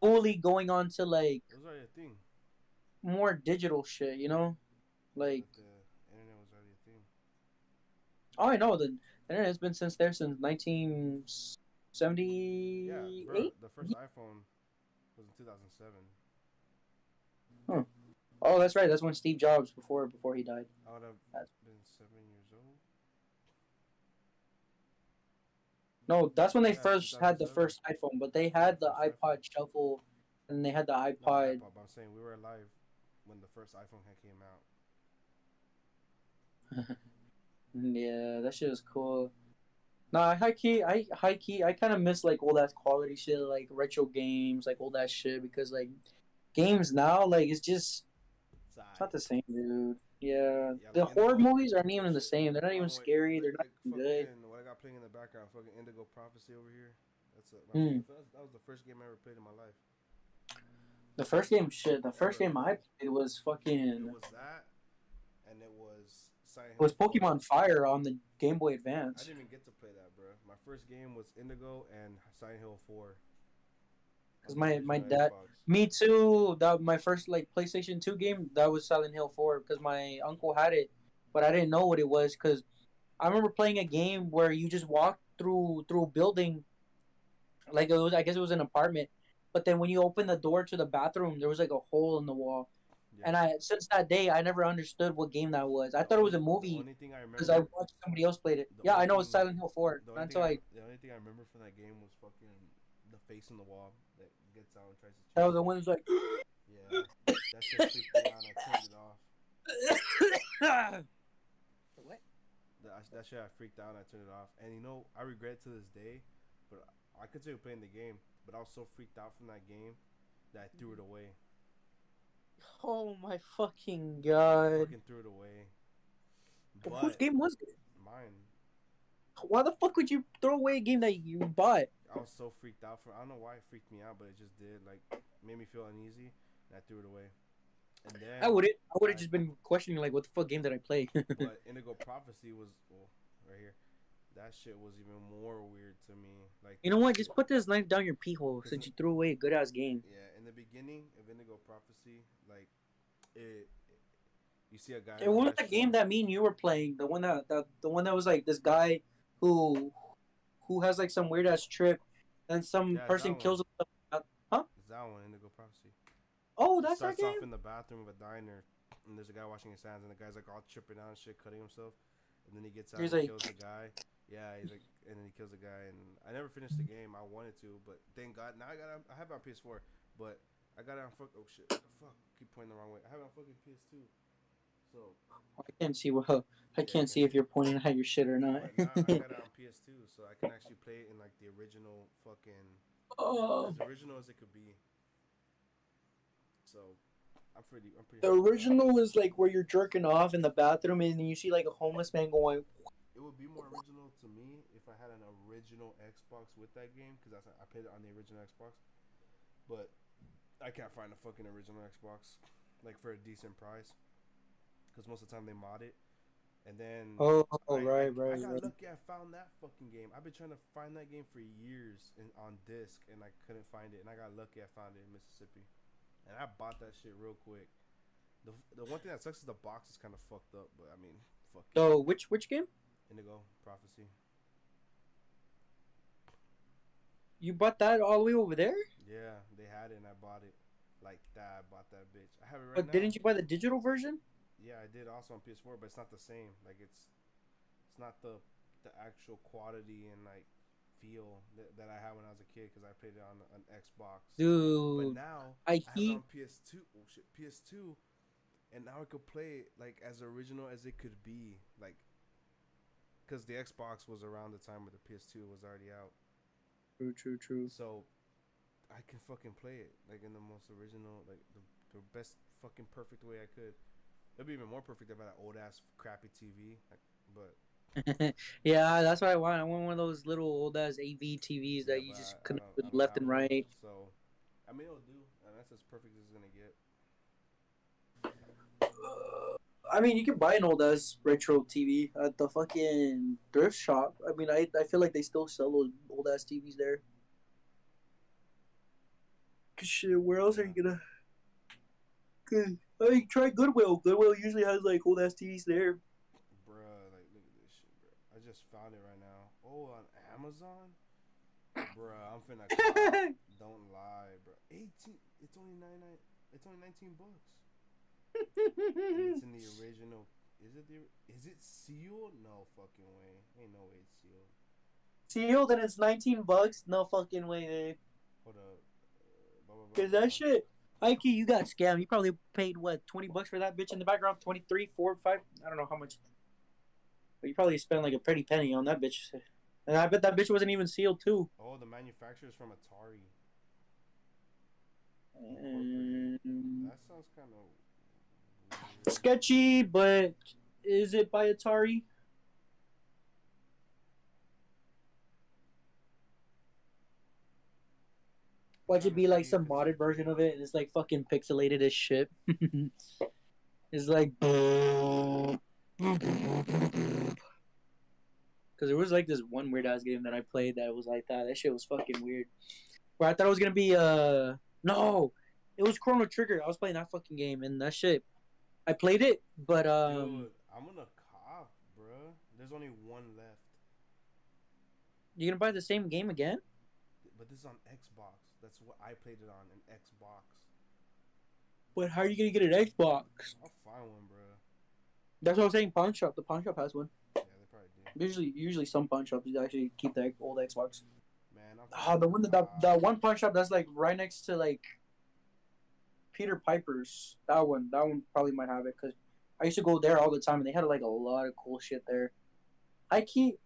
fully going on to like It was already a thing. more digital shit, you know? Yeah, Like, that the internet was already a thing. oh, I know the internet's been since Yeah, bro. 1978. The first iPhone was in 2007. Huh. Oh, that's right. That's when Steve Jobs before he died. I would have That's, been 7 years old. no, that's when they Yeah, first had the 2007. first iPhone, but they Yeah, had the first iPhone. iPod Shuffle, and they had the No, the iPod. iPod. But I'm saying we were alive when the first iPhone had came out. Yeah, that shit was cool. Nah, high key, I kind of miss like old ass quality shit, like retro games, like old ass shit, because like games now, like it's not Side. the same, dude. Yeah, Yeah, like the horror Indigo. movies aren't even the Shit. same. They're not even I'm wait, scary. They're not like even good. fucking what I got playing in the background. Fucking Indigo Prophecy over here. That's Hmm. that was the first game I ever played in my life The first game, shit. The first ever. game I played was It fucking was that, and it was Silent Hill was 4. Pokemon Fire on the Game Boy I Advance. didn't even get to play that, bro. My first game was Indigo and Silent Hill 4 on Cause the my original dad, Xbox. me too. That my first like PlayStation 2 game. That was Silent Hill 4. Cause my uncle had it, but I didn't know what it was. Cause I remember playing a game where you just walked through a building, like it was. I guess it was an apartment. But then when you open the door to the bathroom, there was like a hole in the wall. Yeah. And I since that day, I never understood what game that was. I thought it was a The movie only thing I because I remember watched somebody else played it. the Yeah, only I know it's thing Silent Hill 4. Not until I the only thing I remember from that game was fucking the face on the wall that gets out and tries to that chase was the you. one who's like, Yeah, that shit freaked me out and I turned it off. what? That shit I freaked out and I turned it off. And you know, I regret it to this day, but I continue playing the game. But I was so freaked out from that game that I threw it away. Oh my fucking I god! fucking threw it away. Whose But game was it? mine, Why the fuck would you throw away a game that you bought? I was so freaked out for. I don't know why it freaked me out, but it just did. Like, made me feel uneasy, and I threw it away. And I then wouldn't. I would have I, just been questioning like, what the fuck game did I play? but Indigo Prophecy was right here. That shit was even more weird to me. Like, You know what? Just put this knife down your pee hole cause since you threw away a good ass game. yeah, in the beginning of Indigo Prophecy, like it You see a guy in It a was the game restaurant. that me and you were playing. The one that was like this guy who who has like some weird ass trip, and some Yeah, it's that person one. kills him. Huh? It's that one, Indigo Prophecy. Oh, It that's that starts game. off in the bathroom of a diner, and there's a guy washing his hands, and the guy's like all tripping out and shit, cutting himself, and then he gets out He's and like, kills the guy. Yeah, he's like, and then he kills the guy, and I never finished the game. I wanted to, but thank God, now I have it on PS4, but I got it on oh shit, what the fuck, keep pointing the wrong way. I have it on fucking PS2, so I can't see well. I yeah, you can't can see if see. you're pointing at your shit or not. But now I got it on PS2, so I can actually play it in like the original fucking, Oh, as original as it could be. So I'm pretty the hyped for that. original is like where you're jerking off in the bathroom and you see like a homeless man going. It would be more original to me if I had an original Xbox with that game because I played it on the original Xbox. But I can't find a fucking original Xbox like for a decent price because most of the time they mod it. And then Oh, I, right, I I right, got right. lucky. I found that fucking game. I've been trying to find that game for years on disc and I couldn't find it. And I got lucky. I found it in Mississippi, and I bought that shit real quick. The one thing that sucks is the box is kind of fucked up, but I mean, fuck it. So which game? Indigo Prophecy. You bought that all the way over there? Yeah, they had it and I bought it. Like that, I bought that bitch. I have it right But now. didn't you buy the digital version? Yeah, I did also on PS4, but it's not the same. Like it's not the actual quality and like feel that I had when I was a kid because I played it on an Xbox. But Dude, now I I have it on keep PS2. Oh shit, PS2, and now I could play it like as original as it could be. Like, because the Xbox was around the time where the PS2 was already out, true. so I can fucking play it like in the most original, like the best fucking perfect way I could. It'd be even more perfect if I had an old ass crappy TV. Like, but Yeah, that's what I want. I want one of those little old ass AV TVs yeah, that you but just connect I with don't left have and one. right. So I mean, it'll do, and that's as perfect as it's gonna get. I mean, you can buy an old ass retro TV at the fucking thrift shop. I mean, I feel like they still sell those old ass TVs there. 'Cause shit, where else are Yeah, you gonna? Cause I try Goodwill. Goodwill usually has like old ass TVs there. bruh, like look at this shit, bro. I just found it right now. Oh, on Amazon, bruh. I'm finna cop. Don't lie, bro. 18. It's only 99. It's only $19. And it's in the original. Is it the? Is it sealed? No fucking way. Ain't no way it's sealed. Sealed and it's $19. No fucking way, dude. Hold up. Blah blah blah Cause blah that blah. shit, Ike, you got scammed. You probably paid what $20 for that bitch in the background. 23, 4, 5. I don't know how much, but you probably spent like a pretty penny on that bitch. And I bet that bitch wasn't even sealed too. Oh, the manufacturer's from Atari Incorporated. Um, That sounds kind of weird. sketchy, but is it by Atari? I'm Watch trying it to be like see some if it's modded version of legit. it, and it's like fucking pixelated as shit. It's like because there was like this one weird ass game that I played that was like that. That shit was fucking weird. Where I thought it was gonna be no, it was Chrono Trigger. I was playing that fucking game and that shit. I played it, but Dude, I'm gonna cop, bruh. There's only one left. you gonna buy the same game again? But this is on Xbox. That's what I played it on, an Xbox. But how are you gonna get an Xbox? I'll find one, bruh. That's what I was saying. Pawn shop. The pawn shop has one. Yeah, they probably do. Usually some pawn shops actually keep the old Xbox. Man, I'm Ah, finna the one cop. that one pawn shop that's like right next to like Peter Piper's. That one probably might have it because I used to go there all the time and they had like a lot of cool shit there. High key.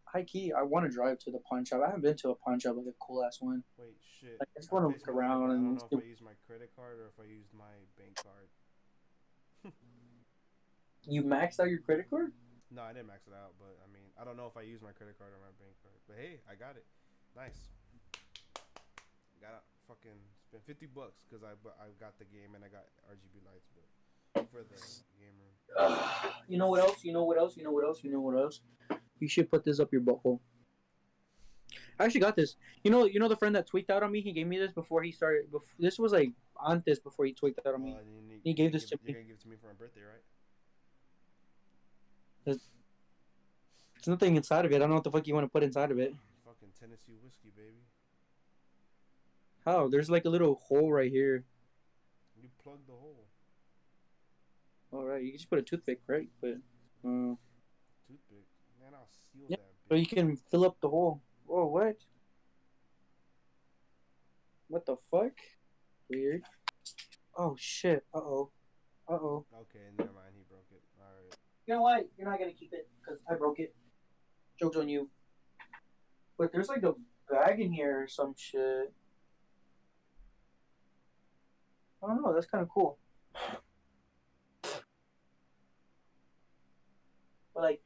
I want to drive to the pawn shop. I haven't been to a pawn shop like a cool ass one. Wait, shit. Like I just I want to placed look my order, around but I don't and know if see. I used my credit card or if I used my bank card. You maxed out your credit card. No, I didn't max it out, but I mean, I don't know if I used my credit card or my bank card. But hey, I got it. Nice. Got fucking spent $50 because I got the game and I got RGB lights, but for the game room. You know what else? You know what else? You know what else? You know what else? You should put this up your butthole. I actually got this. You know the friend that tweaked out on me. He gave me this before he started. This was like antes before he tweaked out on me. And He gave this to you're me. gonna give it to me for my birthday, right? There's nothing inside of it. I don't know what the fuck you want to put inside of it. Fucking Tennessee whiskey, baby. How? There's like a little hole right here. You plug the hole. All right, you can just put a toothpick, right? But Toothpick. Man, I'll seal yeah, that so bitch. you can fill up the hole. Oh, what? What the fuck? Weird. Oh shit. Uh oh. Uh oh. Okay, never mind. He broke it. All right. You know what? You're not gonna keep it because I broke it. Joke's on you. But there's like a bag in here or some shit. I don't know. That's kind of cool. But like,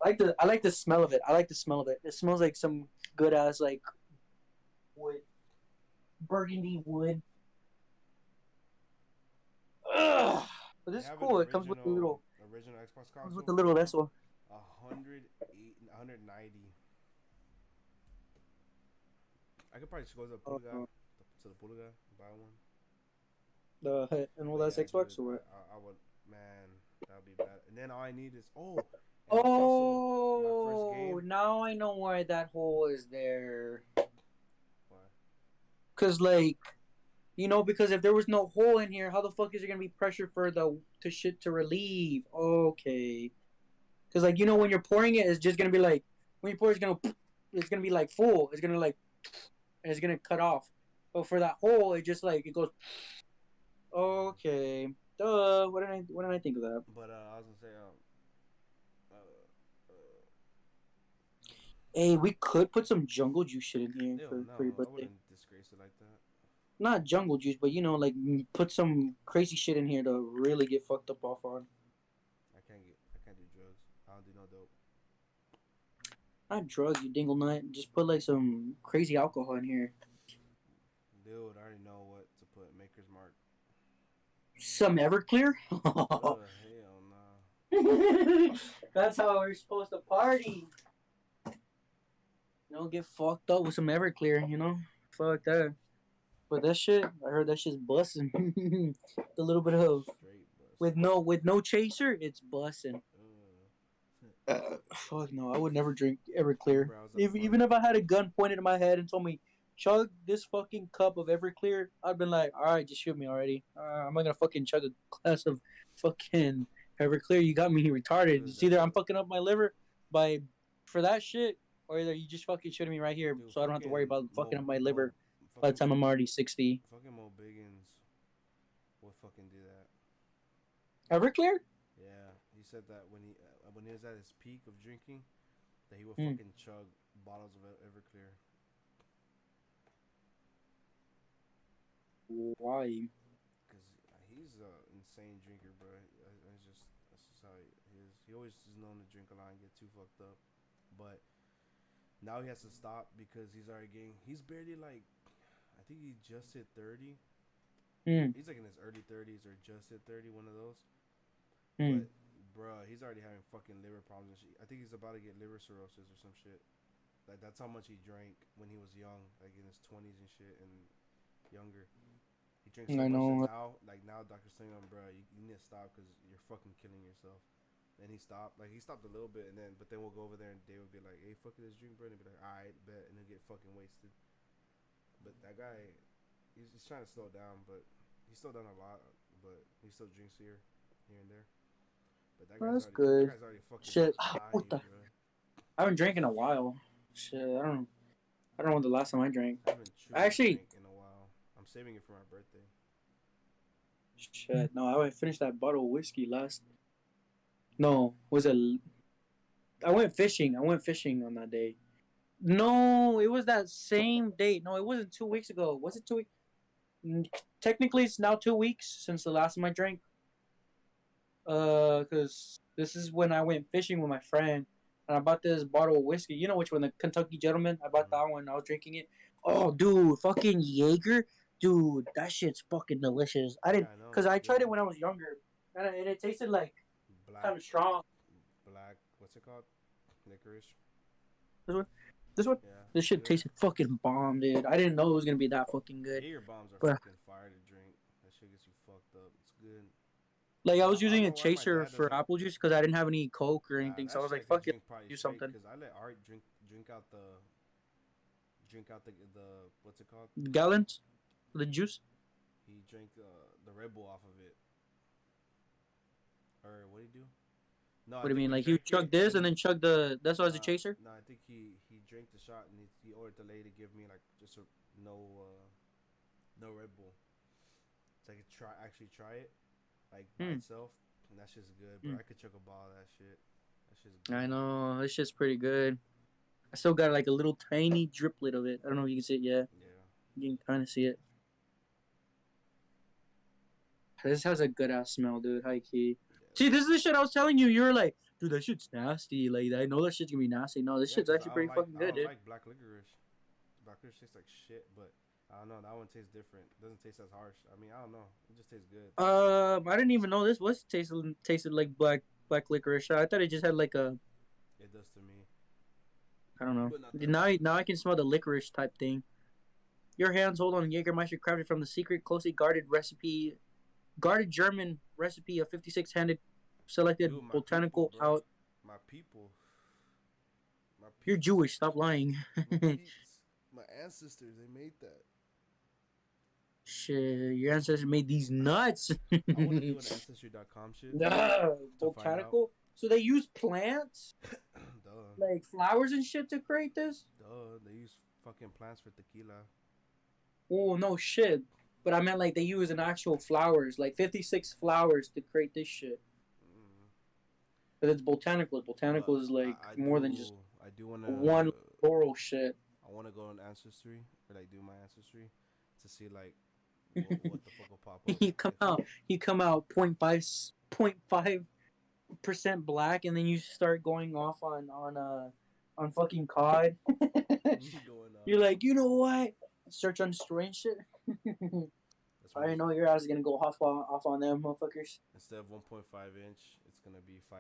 I like the smell of it. I like the smell of it. It smells like some good ass like wood, burgundy wood. Ugh. But You this is have an cool. It comes with a little original Xbox comes console with a for little vessel. 108, 190. I could probably just go to the Uh, pool guy, buy one. and all But that's yeah, Xbox dude, or what? I would, man, that would be bad. And then all I need is and also my first Oh, game. now I know why that hole is there. Why? Cause like, because if there was no hole in here, how the fuck is there gonna be pressure for the to shit to relieve? Okay. Cause like when you're pouring it, it's just gonna be like when you pour, it's gonna be like full. It's gonna like, and it's gonna cut off. But for that hole, it just like it goes. Okay. Duh. What did I think of that? But I was gonna say, uh, uh, Hey, we could put some jungle juice shit in here ew, for your no, I birthday. wouldn't disgrace it like that. Not jungle juice, but like put some crazy shit in here to really get fucked up off on. I can't do drugs. I don't do no dope. Not drugs, you dingle nut. Just put like some crazy alcohol in here. Dude, I already know what to put. Maker's Mark. Some Everclear. Hell nah. That's how we're supposed to party. Get fucked up with some Everclear. Fuck that. But that shit, I heard that shit's busting. The little bit of Straight bus. with no chaser, it's busting. Fuck no, I would never drink Everclear. Remember, I was at a Even party. if I had a gun pointed at my head and told me, chug this fucking cup of Everclear, I'd been like, alright, just shoot me already. I'm not gonna fucking chug a glass of fucking Everclear. You got me retarded. Dude, It's either I'm fucking up my liver for that shit, or either you just fucking shooting me right here dude, so I don't have to worry about fucking up my liver by the fucking, time I'm already 60. fucking Mo Biggins would fucking do that. Everclear? Yeah, he said that when he was at his peak of drinking, that he would Hmm. fucking chug bottles of Everclear. Why? Cause he's an insane drinker, bro. That's just how he is. He always is known to drink a lot and get too fucked up, but now he has to stop because he's already getting. He's barely like, I think he just hit 30. Hmm. He's like in his early 30s or just hit 30, one of those. Hmm. But bruh, he's already having fucking liver problems and shit. I think he's about to get liver cirrhosis or some shit. Like that's how much he drank when he was young, like in his 20s and shit and younger. He drinks so I much know. that now doctor's saying, bro, you need to stop because you're fucking killing yourself. And he stopped. Like he stopped a little bit, but then we'll go over there and Dave would be like, "Hey, fuck this drink, bro." And he'd be like, "All right, bet," and he'll get fucking wasted. But that guy, he's trying to slow down, but he's still done a lot, but he still drinks here and there. But That's good. that guy's already fucking Shit. What dying, the? bro. I haven't drank in a while. Shit. I don't know when the last time I drank. I haven't I truly actually. drank in a while. I'm saving it for my birthday. Shit. No, I finished that bottle of whiskey last. No, was it? I went fishing. I went fishing on that day. No, it was that same date. No, it wasn't 2 weeks ago. Was it 2 weeks? Technically, it's now 2 weeks since the last time I drank. Because this is when I went fishing with my friend, and I bought this bottle of whiskey. You know which one? The Kentucky Gentleman. I bought that one. I was drinking it. Oh, dude, fucking Jaeger, dude, that shit's fucking delicious. I Yeah, didn't, I know. cause It's I tried good. it when I was younger, and it tasted like Black, kind of strong. black. What's it called? Licorice. This one, this one, Yeah, this it's shit good. tasted fucking bomb, dude. I didn't know it was gonna be that fucking good. Jaeger bombs are But fucking fire to drink. That shit gets you fucked up. It's good. Like I Nah, was I don't using a know why my chaser dad for doesn't. apple juice because I didn't have any Coke or Nah, anything. So that I was shit like, I could fuck it, drink probably do straight something. because I let Art drink out the what's it called? Gallons, the juice. He drank the Red Bull off of it. Or what did he do? No, I What do you think mean? he Like you drank chug it this and and then chug the. That's why it's a chaser. I think he drank the shot and he ordered the lady to give me like just no Red Bull, so I could try it like by Hmm. itself, and that shit's good, bro. Hmm. I could chug a ball of that shit. That shit's I good. know this shit's pretty good. I still got like a little tiny driplet of it. I don't know if you can see it yet. Yeah. You can kind of see it. This has a good ass smell, dude. High key. See, Yeah. this is the shit I was telling you. You were like, dude, that shit's nasty. Like, I know that shit's gonna be nasty. No, this Yeah, shit's cause actually pretty fucking I good, don't dude. like black licorice. Black licorice tastes like shit, but I don't know. That one tastes different. It doesn't taste as harsh. I mean, I don't know. It just tastes good. I didn't even know this was tasted like black licorice. I thought it just had like a, It does to me, I don't know. but not that Now much. I can smell the licorice type thing. Your hands hold on Jägermeister crafted from the secret, closely guarded German recipe of 56 handed selected Dude, my people, botanical bro. out. My people. My You're peeps. Jewish. Stop lying. My peeps. My ancestors. They made that. Shit, your ancestors made these nuts. I want to do an ancestry.com shit Nah, to find out. botanical. So they use plants, Duh. like flowers and shit, to create this. Duh. They use fucking plants for tequila. Oh no, shit. But I meant like they use an actual flowers, like 56 flowers to create this shit. Mm. But it's botanical. But Botanical is like more than just I do want one to. floral shit. I want to go on ancestry or like do my ancestry to see like what the fuck will pop up. you come If, out, you come out 0.5% black, and then you start going off on fucking COD. going You're like, you know what? Search on strange shit. that's I when know your ass is gonna go off on them motherfuckers. instead of 1.5 inch, it's gonna be 5%,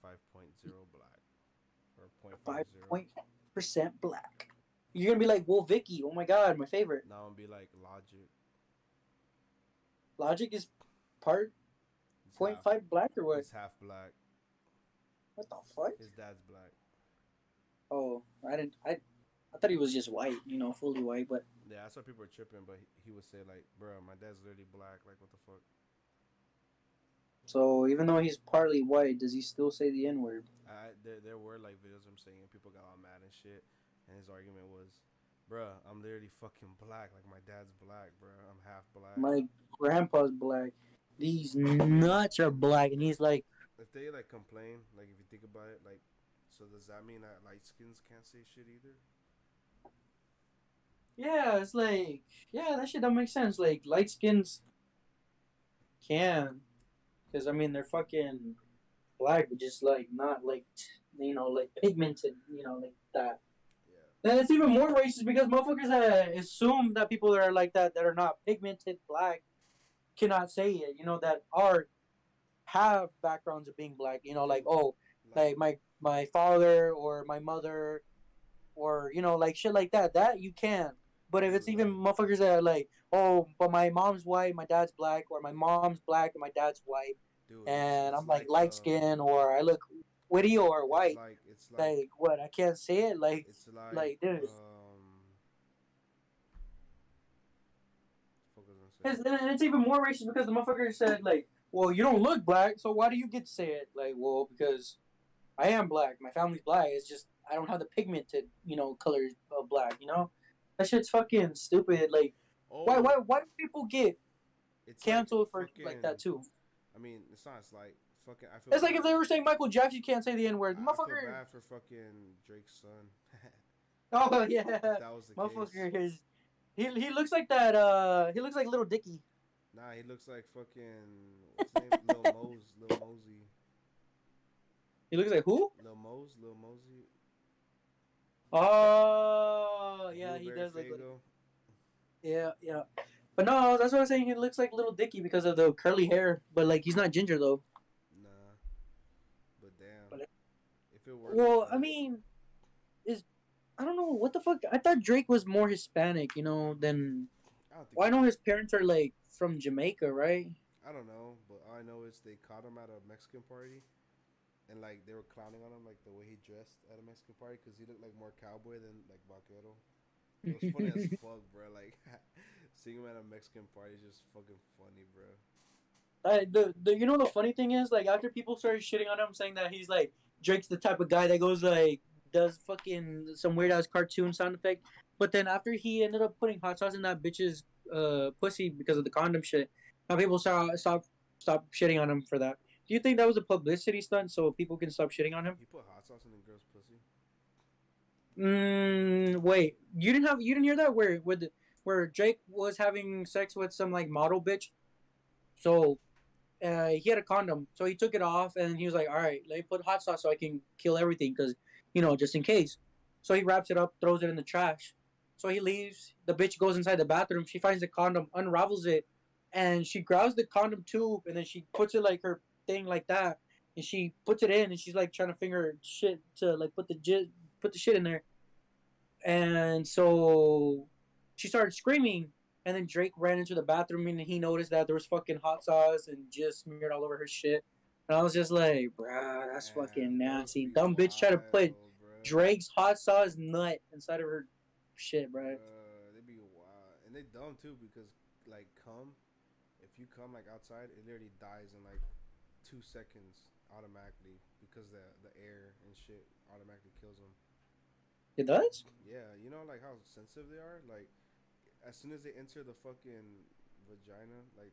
5.0 black or point five Five zero. point percent black. You're gonna be like, Wolf Vicky. Oh my god, my favorite. Now I'm be like Logic. Logic is part He's point half. five black or what? He's half black. What the fuck? His dad's black. Oh, I didn't. I thought he was just white. You know, fully white. But Yeah, that's why people are tripping. But he would say like, "Bro, my dad's literally black. Like, what the fuck?" so even though he's partly white, does he still say the N word? There were like videos of him saying and people got all mad and shit, and his argument was, "Bruh, I'm literally fucking black. Like my dad's black, bruh. I'm half black." My grandpa's black. These nuts are black, and he's like, If they like complain, like if you think about it, like, so does that mean that light skins can't say shit either? yeah, it's like, yeah, that shit don't make sense. Like light skins can, because I mean they're fucking black, but just like not like like pigmented, like that. Yeah. And it's even more racist because motherfuckers assume that people that are like that are not pigmented black cannot say it. That are have backgrounds of being black. Like, Dude, oh, like, like my father or my mother or like shit like that. That you can. But if it's dude, even like, motherfuckers that are like, oh, but my mom's white, my dad's black, or my mom's black and my dad's white, dude, and it's I'm like like, light skin or I look witty or white, it's like what? I can't say it, it's like, like dude. fuck was I gonna say? And it's even more racist because the motherfucker said like, well, you don't look black, so why do you get to say it? Like, well, because I am black. My family's black. It's just I don't have the pigmented, colors of black. That shit's fucking stupid. Like, Oh, why do people get it's like canceled for shit like that fucking. too? I mean, it's not. It's like fucking. It's like if they were saying Michael Jackson can't say the N word. I feel Motherfucker. bad for fucking Drake's son. Oh If yeah, that was the case. motherfucker is. He looks like that. He looks like Little Dicky. Nah, he looks like fucking what's his name? Lil Mosey. He looks like who? Lil Mosey. Oh yeah, he Blueberry does look like. Fago. Yeah, yeah. But no, that's what I'm saying. He looks like Little Dicky because of the curly hair. But like, he's not ginger though. Nah, but damn, But if it worked like well, I that, mean, I don't know what the fuck. I thought Drake was more Hispanic, than. I don't think Well, I so. know his parents are like from Jamaica, right? I don't know, but all I know is they caught him at a Mexican party, and like they were clowning on him like the way he dressed at a Mexican party because he looked like more cowboy than like vaquero. It was funny as fuck, bro. Like seeing him at a Mexican party is just fucking funny, bro. The you know the funny thing is like after people started shitting on him saying that he's like Drake's the type of guy that goes like does fucking some weird ass cartoon sound effect, but then after he ended up putting hot sauce in that bitch's pussy because of the condom shit, now people stop shitting on him for that. Do you think that was a publicity stunt so people can stop shitting on him? He put hot sauce in the girl's pussy. Wait, you didn't hear that where Drake was having sex with some like model bitch, so he had a condom, so he took it off and he was like, "All right, let me put hot sauce so I can kill everything, because just in case." So he wraps it up, throws it in the trash. So he leaves. The bitch goes inside the bathroom. She finds the condom, unravels it, and she grabs the condom tube and then she puts it like her thing like that, and she puts it in and she's like trying to finger shit to like put the shit in there, and so she started screaming. And then Drake ran into the bathroom and he noticed that there was fucking hot sauce and just smeared all over her shit. And I was just like, bruh, that's fucking Damn, girls nasty. be Dumb bitch tried to put wild, bro. Drake's hot sauce nut inside of her shit, bruh. They be wild, and they dumb too because like cum, if you come like outside, it literally dies in like 2 seconds automatically because the air and shit automatically kills them. It does? Yeah, you know like how sensitive they are. Like as soon as they enter the fucking vagina, like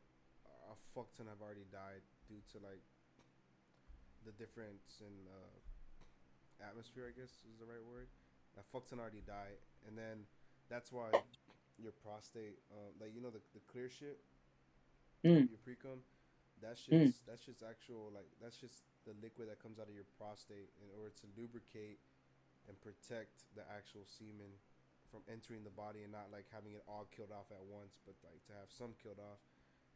a fuck ton have already died due to like the difference in atmosphere. I guess is the right word. A fuck ton already died, and then that's why your prostate, like the clear shit, Mm, your pre cum, mm. that's just actual like that's just the liquid that comes out of your prostate in order to lubricate and protect the actual semen from entering the body and not like having it all killed off at once, but like to have some killed off,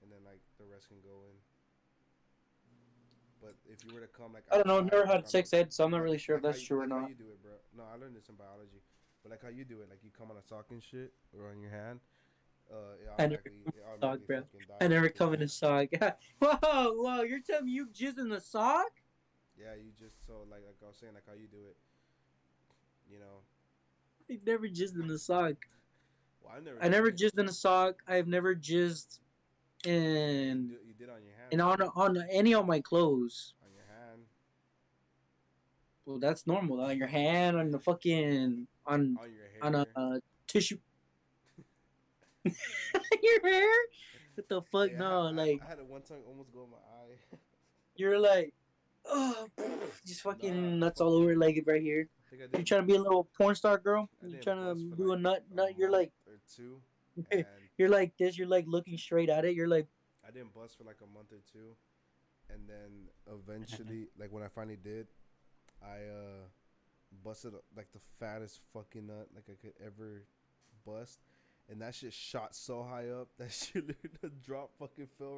and then like the rest can go in. But if you were to come like I don't know. outside, Never like had on a sex ed, so I'm not really sure if that's true or like how not. you do it, bro. No, I learned this in biology, but like how you do it, like you come on a sock and shit or on your hand, I never come it in a sock, automatically bro. fucking I dies never because come in a sock. Whoa, you're telling me you jizz in the sock? yeah, you just so like I was saying like how you do it, you know. I never jizzed in the sock. Well, I've never I done never it. jizzed in a sock. I've never jizzed in You did on your hand and though, on any of my clothes. on your hand, Well, that's normal. On your hand, on the fucking on your on a hair. tissue. Your hair? What the fuck? Hey, No, like I had it one time almost go in my eye. you're like, oh, just Nah, fucking I nuts all over fucking like right here. I think You trying to be a little porn star girl? I You didn't trying bust to for do a like a nut? You're month like, or two, and you're like this. You're like looking straight at it. You're like, I didn't bust for like a month or two, and then eventually, like when I finally did, I busted like the fattest fucking nut like I could ever bust, and that shit shot so high up that shit the drop fucking fell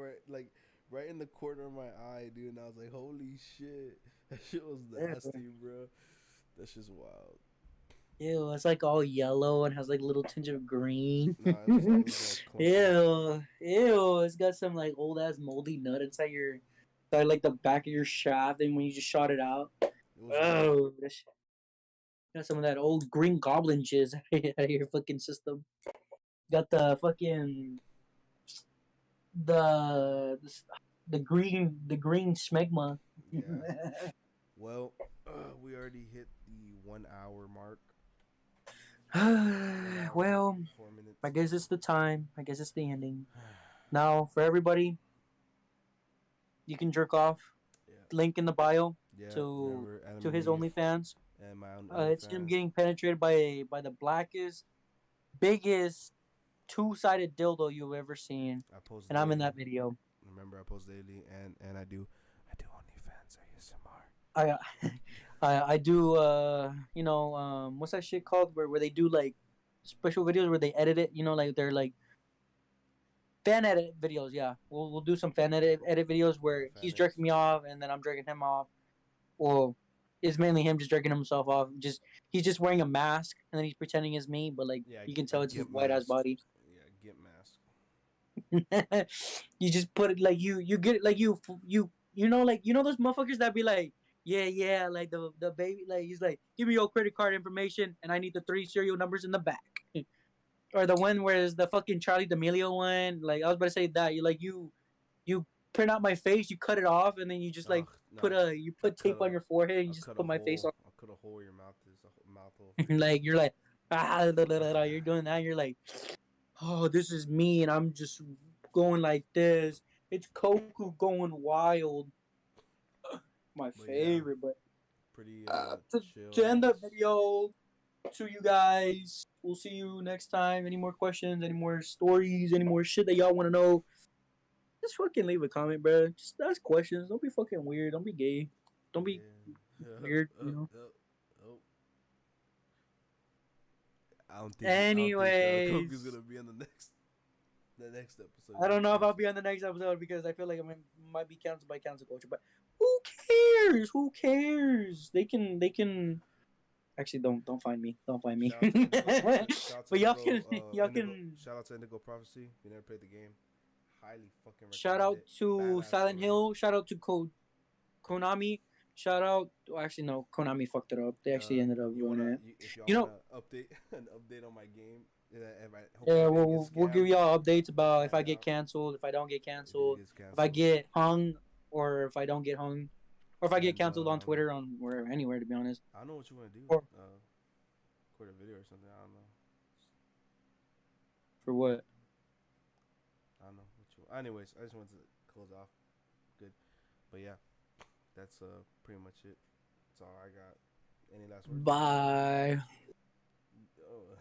right in the corner of my eye, dude. And I was like, holy shit, that shit was nasty, bro. That's just wild. ew, it's like all yellow and has like a little tinge of green. Nah, it was all clumpy. Ew, it's got some like old ass moldy nut inside like the back of your shaft, and when you just shot it out, It was all oh, got some of that old green goblin jizz out of your fucking system. Got the fucking the the green smegma. yeah. Well, we already hit the 1 hour mark. 1 hour, Well, four I minutes. guess it's the time. I guess it's the ending. Now, for everybody, you can jerk off. Yeah. Link in the bio Yeah. to Remember, to Adam his Leaf OnlyFans. and my own It's him OnlyFans. getting penetrated by the blackest, biggest two-sided dildo you've ever seen, I post and I'm in daily. that video. Remember, I post daily, and I do OnlyFans ASMR. I I do what's that shit called where they do like special videos where they edit it, like they're like fan edit videos. Yeah, we'll do some fan edit videos Yeah, where he's jerking FanX. me off and then I'm jerking him off. Well, it's mainly him just jerking himself off. Just he's just wearing a mask and then he's pretending it's me, but like Yeah, you can a tell it's his gimp white ass mask. body. Yeah, gimp mask. You just put it like you get it like you know like you know those motherfuckers that be like yeah like the baby like he's like give me your credit card information and I need the three serial numbers in the back. Or the one where it's the fucking Charlie D'Amelio one. Like I was about to say that you print out my face, you cut it off, and then you just like Ugh, no. you I put cut tape on a your forehead and I you just cut a put my face hole. on. I cut a hole where your mouth is a mouth hole for you. Like you're like you're doing that. You're like, oh, this is me, and I'm just going like this. It's Koku going wild. My But yeah, favorite, but pretty to chill end the ass. video, to you guys. We'll see you next time. Any more questions? Any more stories? Any more shit that y'all want to know? Just fucking leave a comment, bro. Just ask questions. Don't be fucking weird. Don't be gay. Don't be Yeah. weird. You know. Oh. I don't think Koku's Anyways, gonna be on the next episode. I Gonna don't be know if I'll canceled. be on the next episode because I feel like might be canceled by cancel culture. But who cares? Who cares? They can. Actually, don't find me. Don't find me. Shout out to Indigo. Shout out to But y'all Indigo. can Shout out to Indigo Prophecy. If you never played the game, highly fucking shout recommend out it. to Badass Silent story. Hill. Shout out to Konami. Shout out. Well, actually, no. Konami fucked it up. They actually ended up You doing wanna it. if y'all You know. wanna update an update on my game, if hopefully Yeah, I didn't get we'll give scammed. y'all updates about Shout if I me get out canceled, if I don't get if it canceled, gets if I canceled. get hung, or if I don't get hung, or if I get And canceled on Twitter, on where anywhere to be honest. I don't know what you want to do. Or Record a video or something. I don't know. for what? I don't know what you. Anyways, I just wanted to close off. Good, but yeah, that's pretty much it. That's all I got. Any last words? Bye. Oh.